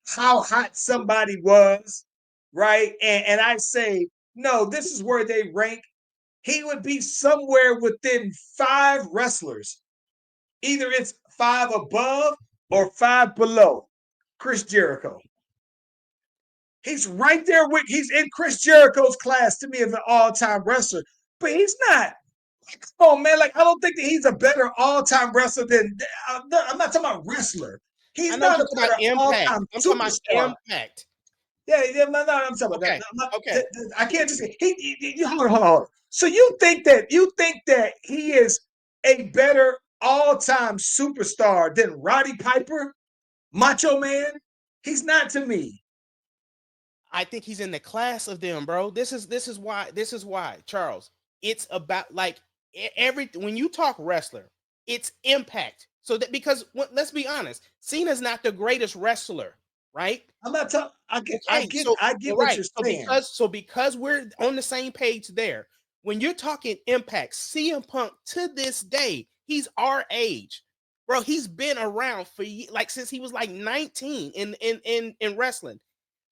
how hot somebody was, right? And I say, no, this is where they rank. He would be somewhere within 5 wrestlers. Either it's 5 above or 5 below Chris Jericho. He's right there he's in Chris Jericho's class to me as an all-time wrestler, but he's not. Come on, man. Like, I don't think that he's a better all-time wrestler than I'm not talking about wrestler. I He's know not you're a talking about better impact. all-time I'm talking about superstar. impact. Yeah, no, I'm talking about Okay. that. Okay. I can't just hold on. So you think that he is a better all-time superstar than Roddy Piper, Macho Man? He's not to me. I think he's in the class of them, bro. This is why, Charles. It's about like when you talk wrestler, it's impact. So that because let's be honest, Cena's not the greatest wrestler, right? I'm not talking. I Okay, get what you're saying. Because we're on the same page there. When you're talking impact, CM Punk to this day, he's our age, bro. He's been around for like since he was like 19 in wrestling.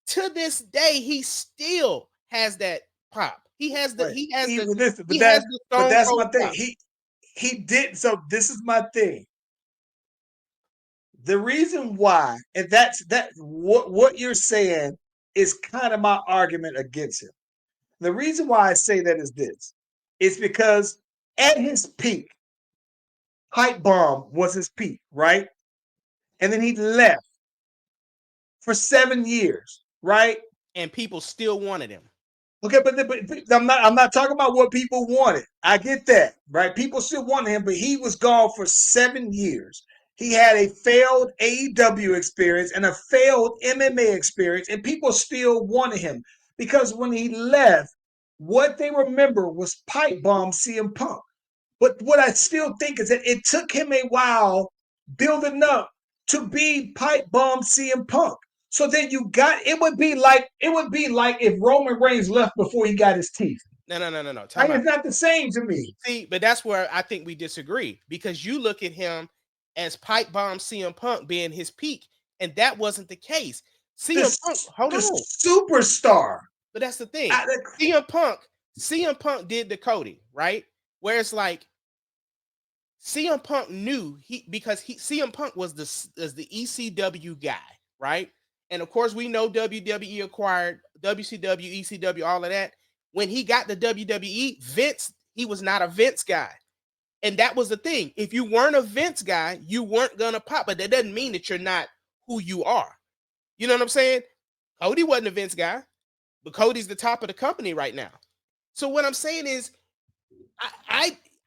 To this day, he still has that pop. He has the Right. he has the Listen, he has the but Stone that's my Cold thing. pop. He did. So this is my thing. The reason why, and that's what you're saying is kind of my argument against him. The reason why I say that is this. It's because at his peak, Hype Bomb was his peak, right? And then he left for 7 years, right? And people still wanted him. Okay, but I'm not talking about what people wanted. I get that, right? People still wanted him, but he was gone for 7 years. He had a failed AEW experience and a failed MMA experience, and people still wanted him because when he left, what they remember was Pipe Bomb CM Punk. But what I still think is that it took him a while building up to be Pipe Bomb CM Punk. So then you got it would be like if Roman Reigns left before he got his teeth. No. Like, it's not the same to me. See, but that's where I think we disagree because you look at him as Pipe Bomb CM Punk being his peak, and that wasn't the case. CM Punk, hold the on, superstar. but that's the thing. CM Punk did the Cody, right? Where it's like CM Punk knew CM Punk was the ECW guy, right? And of course, we know WWE acquired WCW, ECW, all of that. When he got the WWE, Vince, he was not a Vince guy. And that was the thing. If you weren't a Vince guy, you weren't gonna pop. But that doesn't mean that you're not who you are. You know what I'm saying? Cody wasn't a Vince guy, but Cody's the top of the company right now. So what I'm saying is,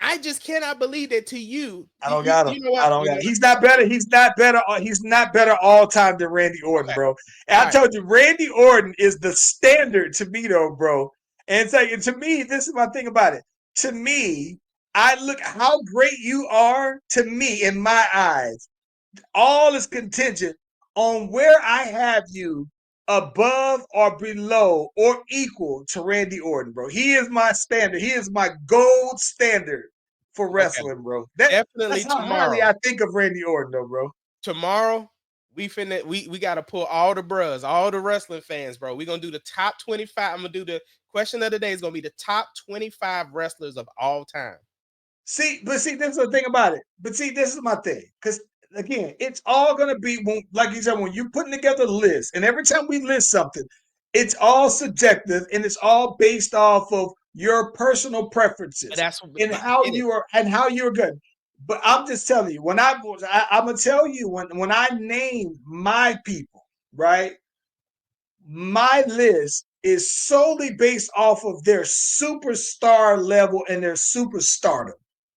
I just cannot believe that to you. I don't got him. You know what? I don't got him. He's not better. He's not better. He's not better all time than Randy Orton, Okay. bro. And I told you, Randy Orton is the standard to me, though, bro. And it's like, to me, this is my thing about it. To me, I look how great you are. To me, in my eyes, all is contingent on where I have you above or below or equal to Randy Orton, bro. He is my standard. He is my gold standard for wrestling, bro. Definitely That's how tomorrow. highly I think of Randy Orton, though, bro. Tomorrow, we gotta pull all the bros, all the wrestling fans, bro. We're gonna do the top 25. I'm gonna do the question of the day is gonna be the top 25 wrestlers of all time. See, this is the thing about it. But see, this is my thing. Because again, it's all gonna be like you said, when you're putting together a list, and every time we list something, it's all subjective and it's all based off of your personal preferences and how you're good. But I'm just telling you, I'm gonna tell you when I name my people, right? My list is solely based off of their superstar level and their superstardom.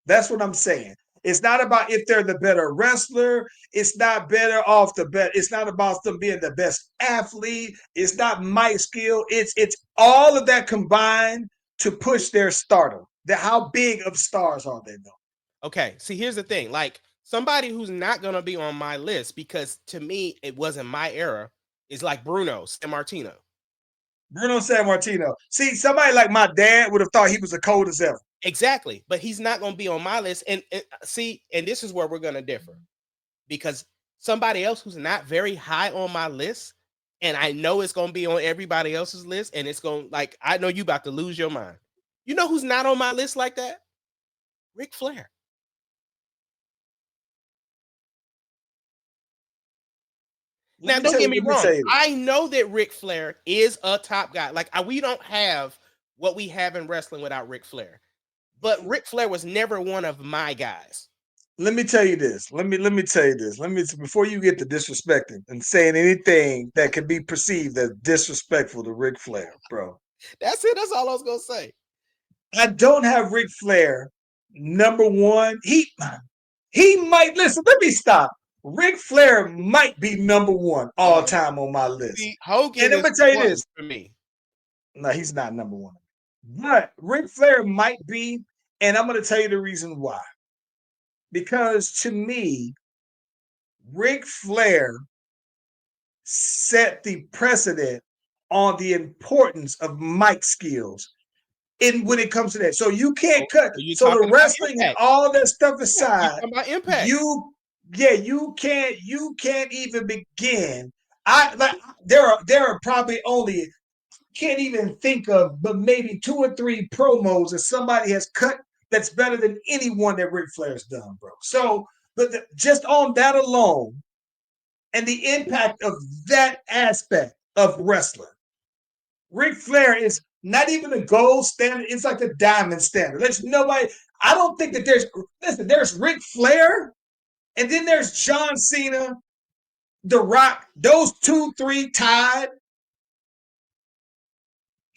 That's what I'm saying. It's not about if they're the better wrestler. It's not better off the bet. It's not about them being the best athlete. It's not mic skill. It's all of that combined to push their stardom. How big of stars are they, though? Okay, see, here's the thing. Like somebody who's not gonna be on my list because to me it wasn't my era is like Bruno Sammartino. Bruno Sammartino. See, somebody like my dad would have thought he was the coldest ever. Exactly, but he's not gonna be on my list. And see, and this is where we're gonna differ because somebody else who's not very high on my list and I know it's gonna be on everybody else's list, and it's gonna like I know you about to lose your mind. You know who's not on my list like that? Ric Flair. Now, don't get me wrong. I know that Ric Flair is a top guy. Like we don't have what we have in wrestling without Ric Flair. But Ric Flair was never one of my guys. Let me tell you this. Let me tell you this. Before you get to disrespecting and saying anything that can be perceived as disrespectful to Ric Flair, bro. That's it. That's all I was gonna say. I don't have Ric Flair number one. He might listen. Let me stop. Ric Flair might be number one all time on my list. See, Hogan and I'm gonna tell you this for me. No, he's not number one. But Ric Flair might be, and I'm gonna tell you the reason why. Because to me, Ric Flair set the precedent on the importance of mic skills when it comes to that. So you can't cut. So the wrestling and all that stuff aside, about impact. you can't even begin. There are probably only can't even think of but maybe 2 or 3 promos that somebody has cut that's better than anyone that Ric Flair's done, bro. So, but just on that alone, and the impact of that aspect of wrestling, Ric Flair is not even a gold standard. It's like a diamond standard. There's nobody. I don't think that there's Ric Flair, and then there's John Cena, The Rock. Those 2, 3 tied,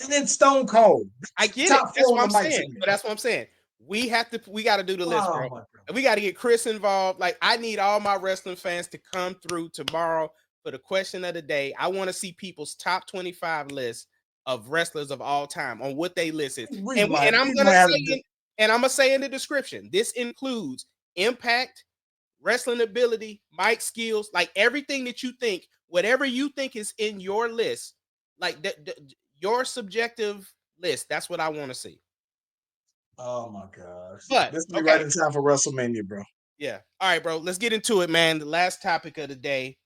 and then Stone Cold. I get it. That's what I'm saying. But that's what I'm saying. We got to do the list, bro. And we got to get Chris involved. Like, I need all my wrestling fans to come through tomorrow for the question of the day. I want to see people's top 25 lists of wrestlers of all time on what they listed. And I'm gonna say in the description, this includes impact, wrestling ability, mic skills, like everything that you think, whatever you think is in your list, like your subjective list. That's what I want to see. Oh my gosh. But this be right in time for WrestleMania, bro. Yeah. All right, bro. Let's get into it, man. The last topic of the day.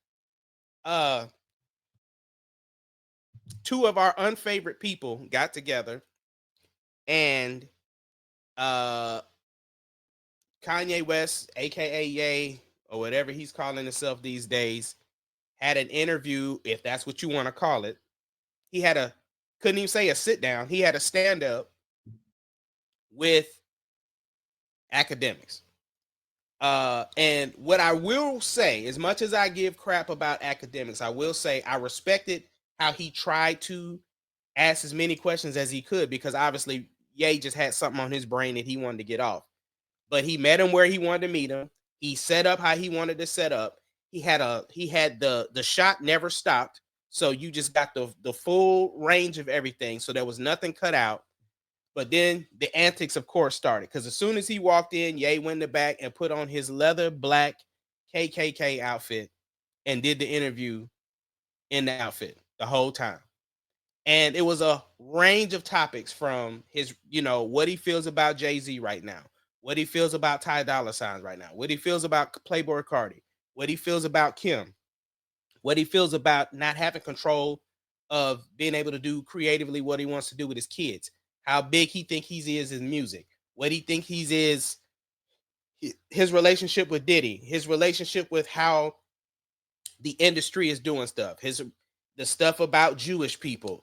2 of our unfavorite people got together and Kanye West, aka Ye, or whatever he's calling himself these days, had an interview, if that's what you want to call it. He had couldn't even say a sit down. He had a stand up with Akademiks. And what I will say, as much as I give crap about Akademiks, I will say I respected how he tried to ask as many questions as he could, because obviously Ye just had something on his brain that he wanted to get off. But he met him where he wanted to meet him. He set up how he wanted to set up. He had the shot never stopped. So you just got the full range of everything. So there was nothing cut out. But then the antics, of course, started, because as soon as he walked in, Ye went in the back and put on his leather black KKK outfit and did the interview in the outfit the whole time. And it was a range of topics, from his, what he feels about Jay-Z right now, what he feels about Ty Dolla $ign right now, what he feels about Playboi Carti, what he feels about Kim, what he feels about not having control of being able to do creatively what he wants to do with his kids, how big he think he is in music, what he think he is, his relationship with Diddy, his relationship with how the industry is doing stuff, the stuff about Jewish people,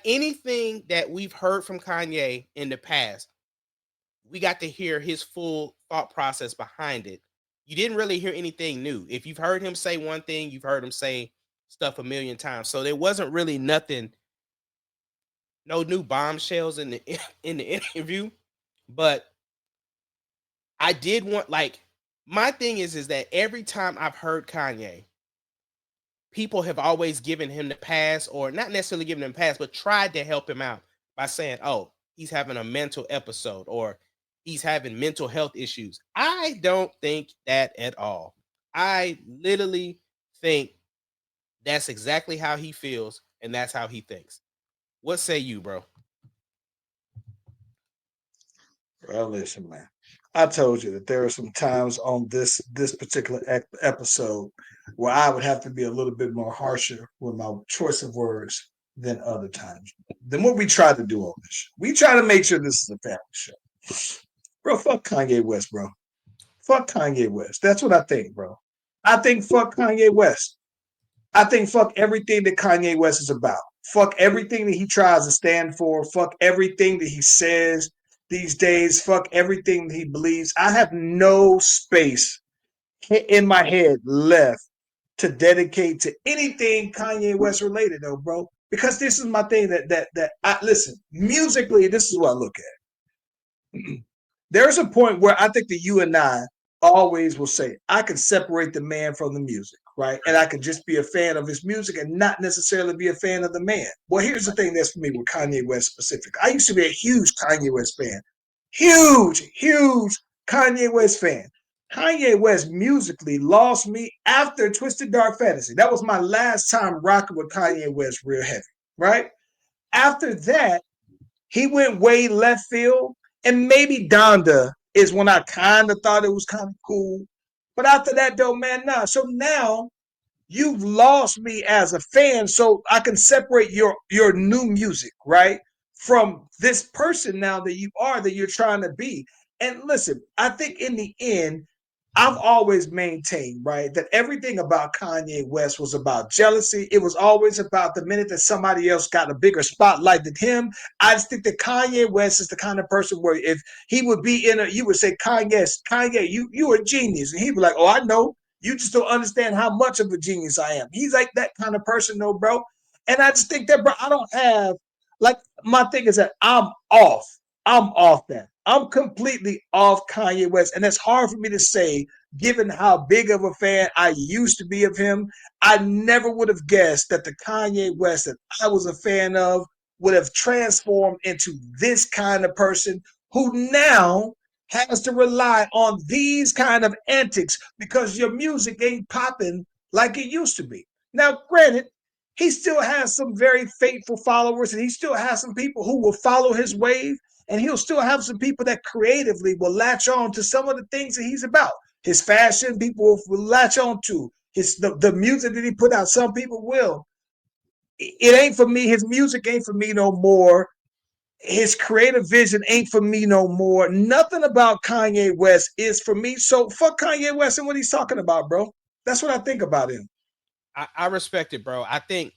anything that we've heard from Kanye in the past, we got to hear his full thought process behind it. You didn't really hear anything new. If you've heard him say one thing, you've heard him say stuff a million times. So there wasn't really nothing, no new bombshells in the interview. But I did want, my thing is that every time I've heard Kanye, people have always given him the pass, or not necessarily given him the pass, but tried to help him out by saying, oh, he's having a mental episode, or he's having mental health issues. I don't think that at all. I literally think that's exactly how he feels, and that's how he thinks. What say you, bro? Well, listen, man. I told you that there are some times on this particular episode where I would have to be a little bit more harsher with my choice of words than other times. Than what we try to do on this show. We try to make sure this is a family show. Bro, fuck Kanye West, bro. Fuck Kanye West. That's what I think, bro. I think fuck Kanye West. I think fuck everything that Kanye West is about. Fuck everything that he tries to stand for. Fuck everything that he says these days. Fuck everything that he believes. I have no space in my head left to dedicate to anything Kanye West related, though, bro. Because this is my thing that I listen musically. This is what I look at. There's a point where I think that you and I always will say, I can separate the man from the music, right? And I can just be a fan of his music and not necessarily be a fan of the man. Well, here's the thing that's for me with Kanye West specific. I used to be a huge Kanye West fan. Huge Kanye West fan. Kanye West musically lost me after Twisted Dark Fantasy. That was my last time rocking with Kanye West real heavy, right? After that, he went way left field. And maybe Donda is when I kind of thought it was kind of cool. But after that, though, man, nah. So now you've lost me as a fan, so I can separate your new music, right, from this person now that you're trying to be. And listen, I think in the end, I've always maintained, right, that everything about Kanye West was about jealousy. It was always about the minute that somebody else got a bigger spotlight than him. I just think that Kanye West is the kind of person where if he would be you would say, Kanye, you are a genius. And he'd be like, oh, I know. You just don't understand how much of a genius I am. He's like that kind of person, though, bro. And I just think that, bro, I don't have, like, my thing is that I'm off. I'm off that. I'm completely off Kanye West. And it's hard for me to say, given how big of a fan I used to be of him. I never would have guessed that the Kanye West that I was a fan of would have transformed into this kind of person who now has to rely on these kind of antics because your music ain't popping like it used to be. Now, granted, he still has some very faithful followers and he still has some people who will follow his wave. And he'll still have some people that creatively will latch on to some of the things that he's about. His fashion, people will latch on to. The music that he put out, some people will. It ain't for me. His music ain't for me no more. His creative vision ain't for me no more. Nothing about Kanye West is for me. So fuck Kanye West and what he's talking about, bro. That's what I think about him. I respect it, bro. I think,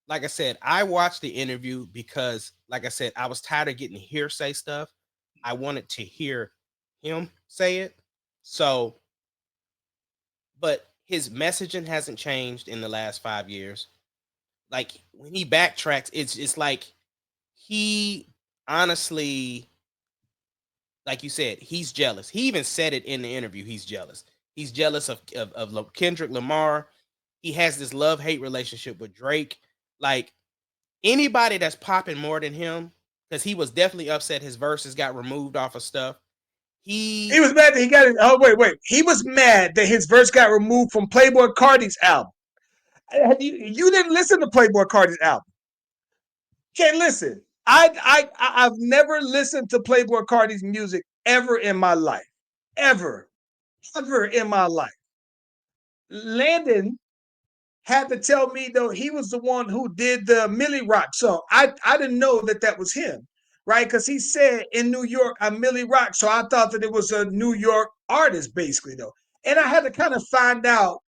like I said, I watched the interview because, like I said, I was tired of getting hearsay stuff. I wanted to hear him say it. So, but his messaging hasn't changed in the last 5 years. Like when he backtracks, it's like he honestly, like you said, he's jealous. He even said it in the interview. He's jealous. He's jealous of Kendrick Lamar. He has this love-hate relationship with Drake. Like anybody that's popping more than him, because he was definitely upset his verses got removed off of stuff. He was mad that he got it. Oh, wait. He was mad that his verse got removed from Playboi Carti's album. You didn't listen to Playboi Carti's album. Can't listen. I've never listened to Playboi Carti's music ever in my life. Ever in my life. Landon had to tell me, though, he was the one who did the Millie Rock song. I didn't know that was him, right? Because he said in New York, I'm Millie Rock. So I thought that it was a New York artist, basically, though. And I had to kind of find out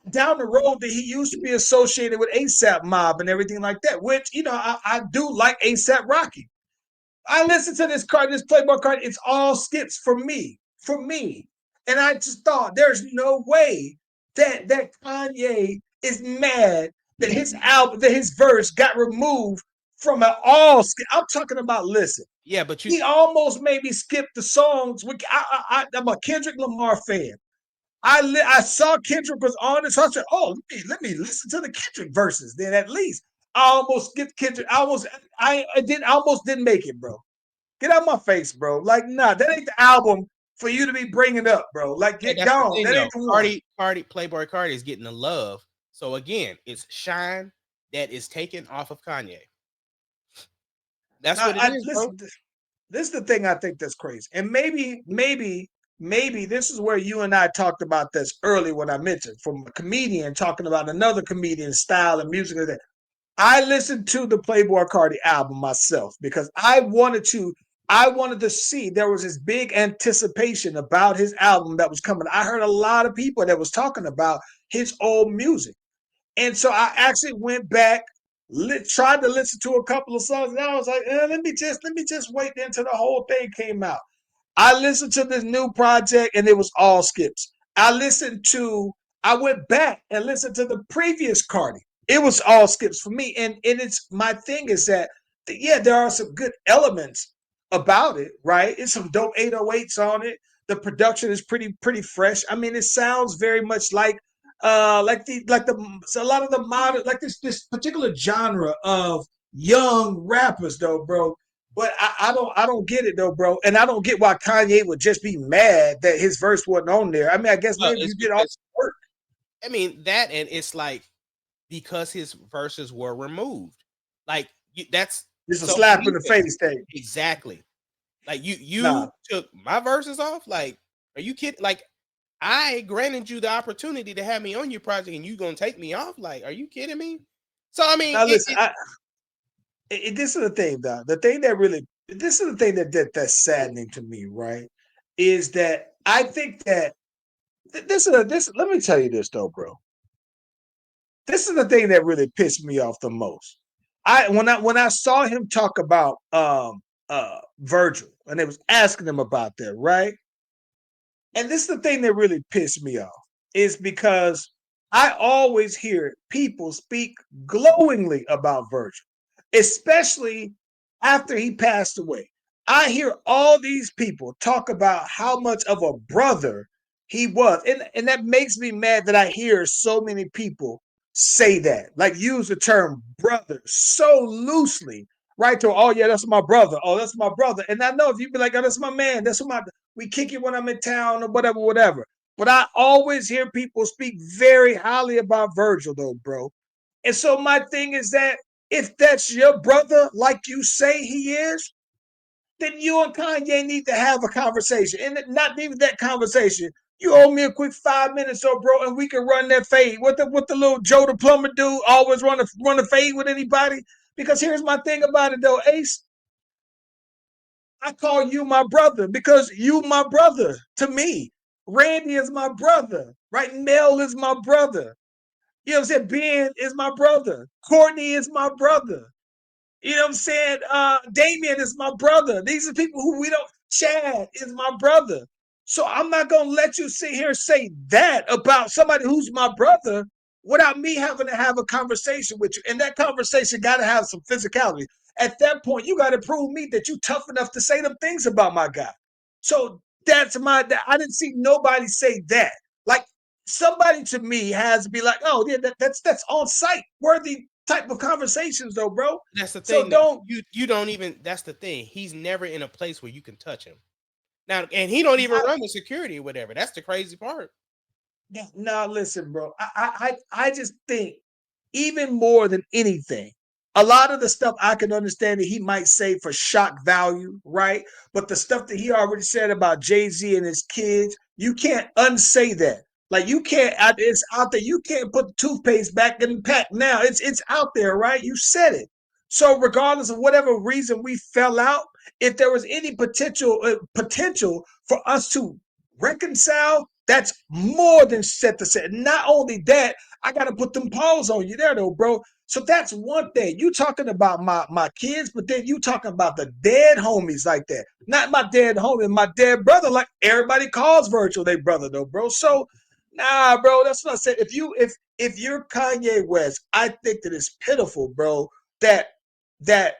down the road that he used to be associated with ASAP Mob and everything like that, which, I do like ASAP Rocky. I listened to this Playboi Carti. It's all skips for me. And I just thought there's no way that Kanye is mad that his album, that his verse got removed from an all skip. I'm talking about, listen. Yeah, but he almost made me skip the songs. I'm a Kendrick Lamar fan. I saw Kendrick was on it, so I said, "Oh, let me listen to the Kendrick verses." Then at least I almost skipped Kendrick. I almost didn't make it, bro. Get out my face, bro. Like, nah, that ain't the album for you to be bringing up, bro. Like, get gone. That ain't the one. Playboi Carti is getting the love. So again, it's shine that is taken off of Kanye. That's what it is, bro. This is the thing I think that's crazy. And maybe this is where you and I talked about this early when I mentioned from a comedian talking about another comedian's style and music and that. I listened to the Playboy Cardi album myself because I wanted to see there was this big anticipation about his album that was coming. I heard a lot of people that was talking about his old music. And so I actually went back, tried to listen to a couple of songs, and I was like, let me just wait until the whole thing came out. I listened to this new project and it was all skips. I went back and listened to the previous Cardi. It was all skips for me. And it's my thing is that yeah, there are some good elements about it, right? It's some dope 808s on it. The production is pretty fresh. I mean, it sounds very much like so a lot of the modern like this particular genre of young rappers though, bro. But I don't get it though, bro. And I don't get why Kanye would just be mad that his verse wasn't on there. I mean, I guess maybe It's you did all the because work. I mean that, and it's like because his verses were removed. Like that's It's a so slap in me the face thing. exactly. Like Nah, you took my verses off. Like, are you kidding? Like, I granted you the opportunity to have me on your project, and you gonna take me off? Like, are you kidding me? So I mean, now listen. This is the thing, though. This is the thing that's saddening to me, right? Is that I think that this. Let me tell you this though, bro. This is the thing that really pissed me off the most. When I saw him talk about Virgil and they was asking him about that, right? And this is the thing that really pissed me off is because I always hear people speak glowingly about Virgil, especially after he passed away. I hear all these people talk about how much of a brother he was. And that makes me mad that I hear so many people say that, like use the term brother so loosely, right? To, oh, yeah, that's my brother. Oh, that's my brother. And I know if you be like, oh, that's my man. That's my, we kick it when I'm in town or whatever, whatever. But I always hear people speak very highly about Virgil, though, bro. And so my thing is that if that's your brother, like you say he is, then you and Kanye need to have a conversation. And not even that conversation. You owe me a quick 5 minutes, so bro, and we can run that fade. What the little Joe the plumber do? Always run a fade with anybody? Because here's my thing about it though, Ace. I call you my brother because you my brother to me. Randy is my brother, right? Mel is my brother. You know what I'm saying? Ben is my brother. Courtney is my brother. You know what I'm saying? Damien is my brother. These are people who we don't. Chad is my brother. So I'm not gonna let you sit here and say that about somebody who's my brother without me having to have a conversation with you. And that conversation got to have some physicality. At that point, you got to prove me that you tough enough to say them things about my guy. So that's my. I didn't see nobody say that. Like somebody to me has to be like, oh yeah, that's on site worthy type of conversations though, bro. that's the So thing that don't. you don't even. That's the thing. He's never in a place where you can touch him now, and he don't even run the security or whatever. That's the crazy part. No, listen, bro. I just think even more than anything, a lot of the stuff I can understand that he might say for shock value, right? But the stuff that he already said about Jay-Z and his kids, you can't unsay that. Like you can't. It's out there. You can't put the toothpaste back in the pack now. It's out there, right? You said it. So regardless of whatever reason we fell out, if there was any potential for us to reconcile, that's more than set to set. Not only that, I gotta put them paws on you there though, bro. So that's one thing. You talking about my kids, but then you talking about the dead homies like that. Not my dead homie, my dead brother, like everybody calls Virgil their brother though, bro. So nah, bro, that's what I said. If you're Kanye West, I think that it's pitiful, bro, that that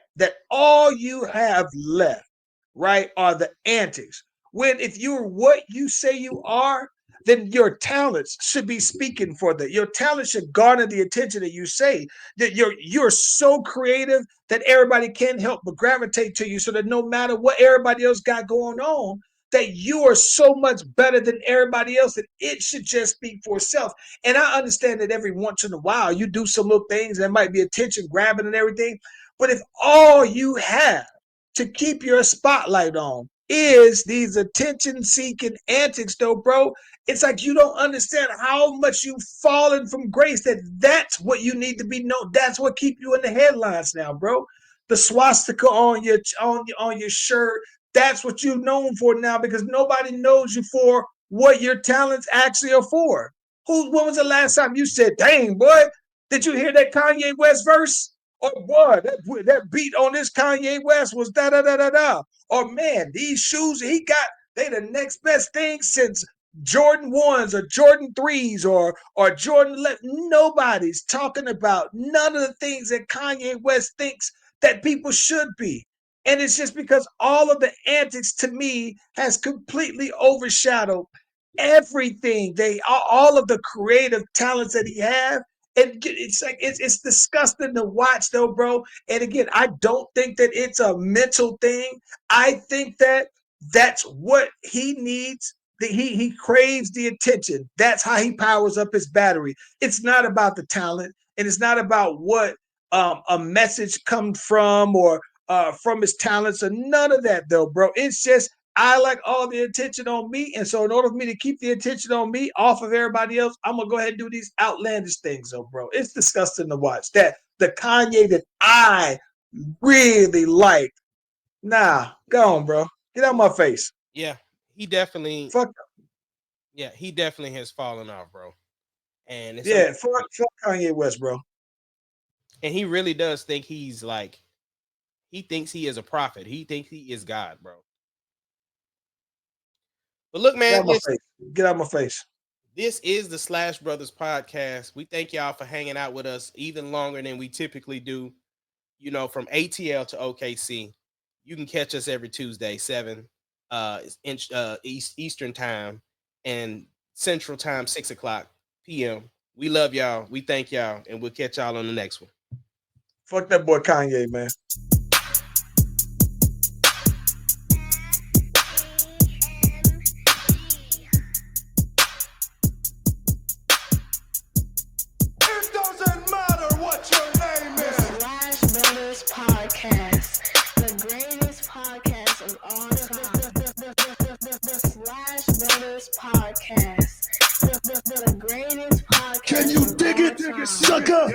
all you have left, right, are the antics. When if you're what you say you are, then your talents should be speaking for that. Your talent should garner the attention that you say that you're so creative that everybody can't help but gravitate to you. So that no matter what everybody else got going on, that you are so much better than everybody else that it should just speak for itself. And I understand that every once in a while you do some little things that might be attention grabbing and everything. But if all you have to keep your spotlight on is these attention-seeking antics, though, bro. It's like you don't understand how much you've fallen from grace. That's what you need to be known. That's what keep you in the headlines now, bro. The swastika on your shirt. That's what you're known for now because nobody knows you for what your talents actually are for. When was the last time you said, "Dang, boy, did you hear that Kanye West verse?" Or boy, that beat on this Kanye West was da da da da da. Or man, these shoes he got, they the next best thing since Jordan 1s or Jordan 3s or Jordan 11. Nobody's talking about none of the things that Kanye West thinks that people should be. And it's just because all of the antics to me has completely overshadowed everything. All of the creative talents that he have. And it's like it's disgusting to watch though, bro. And again, I don't think that it's a mental thing. I think that that's what he needs. He craves the attention. That's how he powers up his battery. It's not about the talent, and it's not about what a message comes from or from his talents or none of that though, bro. It's just I like all the attention on me. And so in order for me to keep the attention on me off of everybody else, I'm going to go ahead and do these outlandish things, though, bro. It's disgusting to watch. That the Kanye that I really like. Nah, go on, bro. Get out of my face. Yeah, he definitely. Fuck. Yeah, he definitely has fallen off, bro. And it's fuck Kanye West, bro. And he really does think he's like, he thinks he is a prophet. He thinks he is God, bro. But look, man, get out of my face. This is the Slash Brothers podcast. We thank y'all for hanging out with us even longer than we typically do. You know, from ATL to OKC. You can catch us every Tuesday, 7 Eastern time and Central time, 6 o'clock p.m. We love y'all. We thank y'all, and we'll catch y'all on the next one. Fuck that boy Kanye, man. It doesn't matter what your name is. Slash Brothers Podcast, the greatest podcast of all time. The Slash Brothers Podcast, the greatest podcast. Can you dig of it, all time. sucker?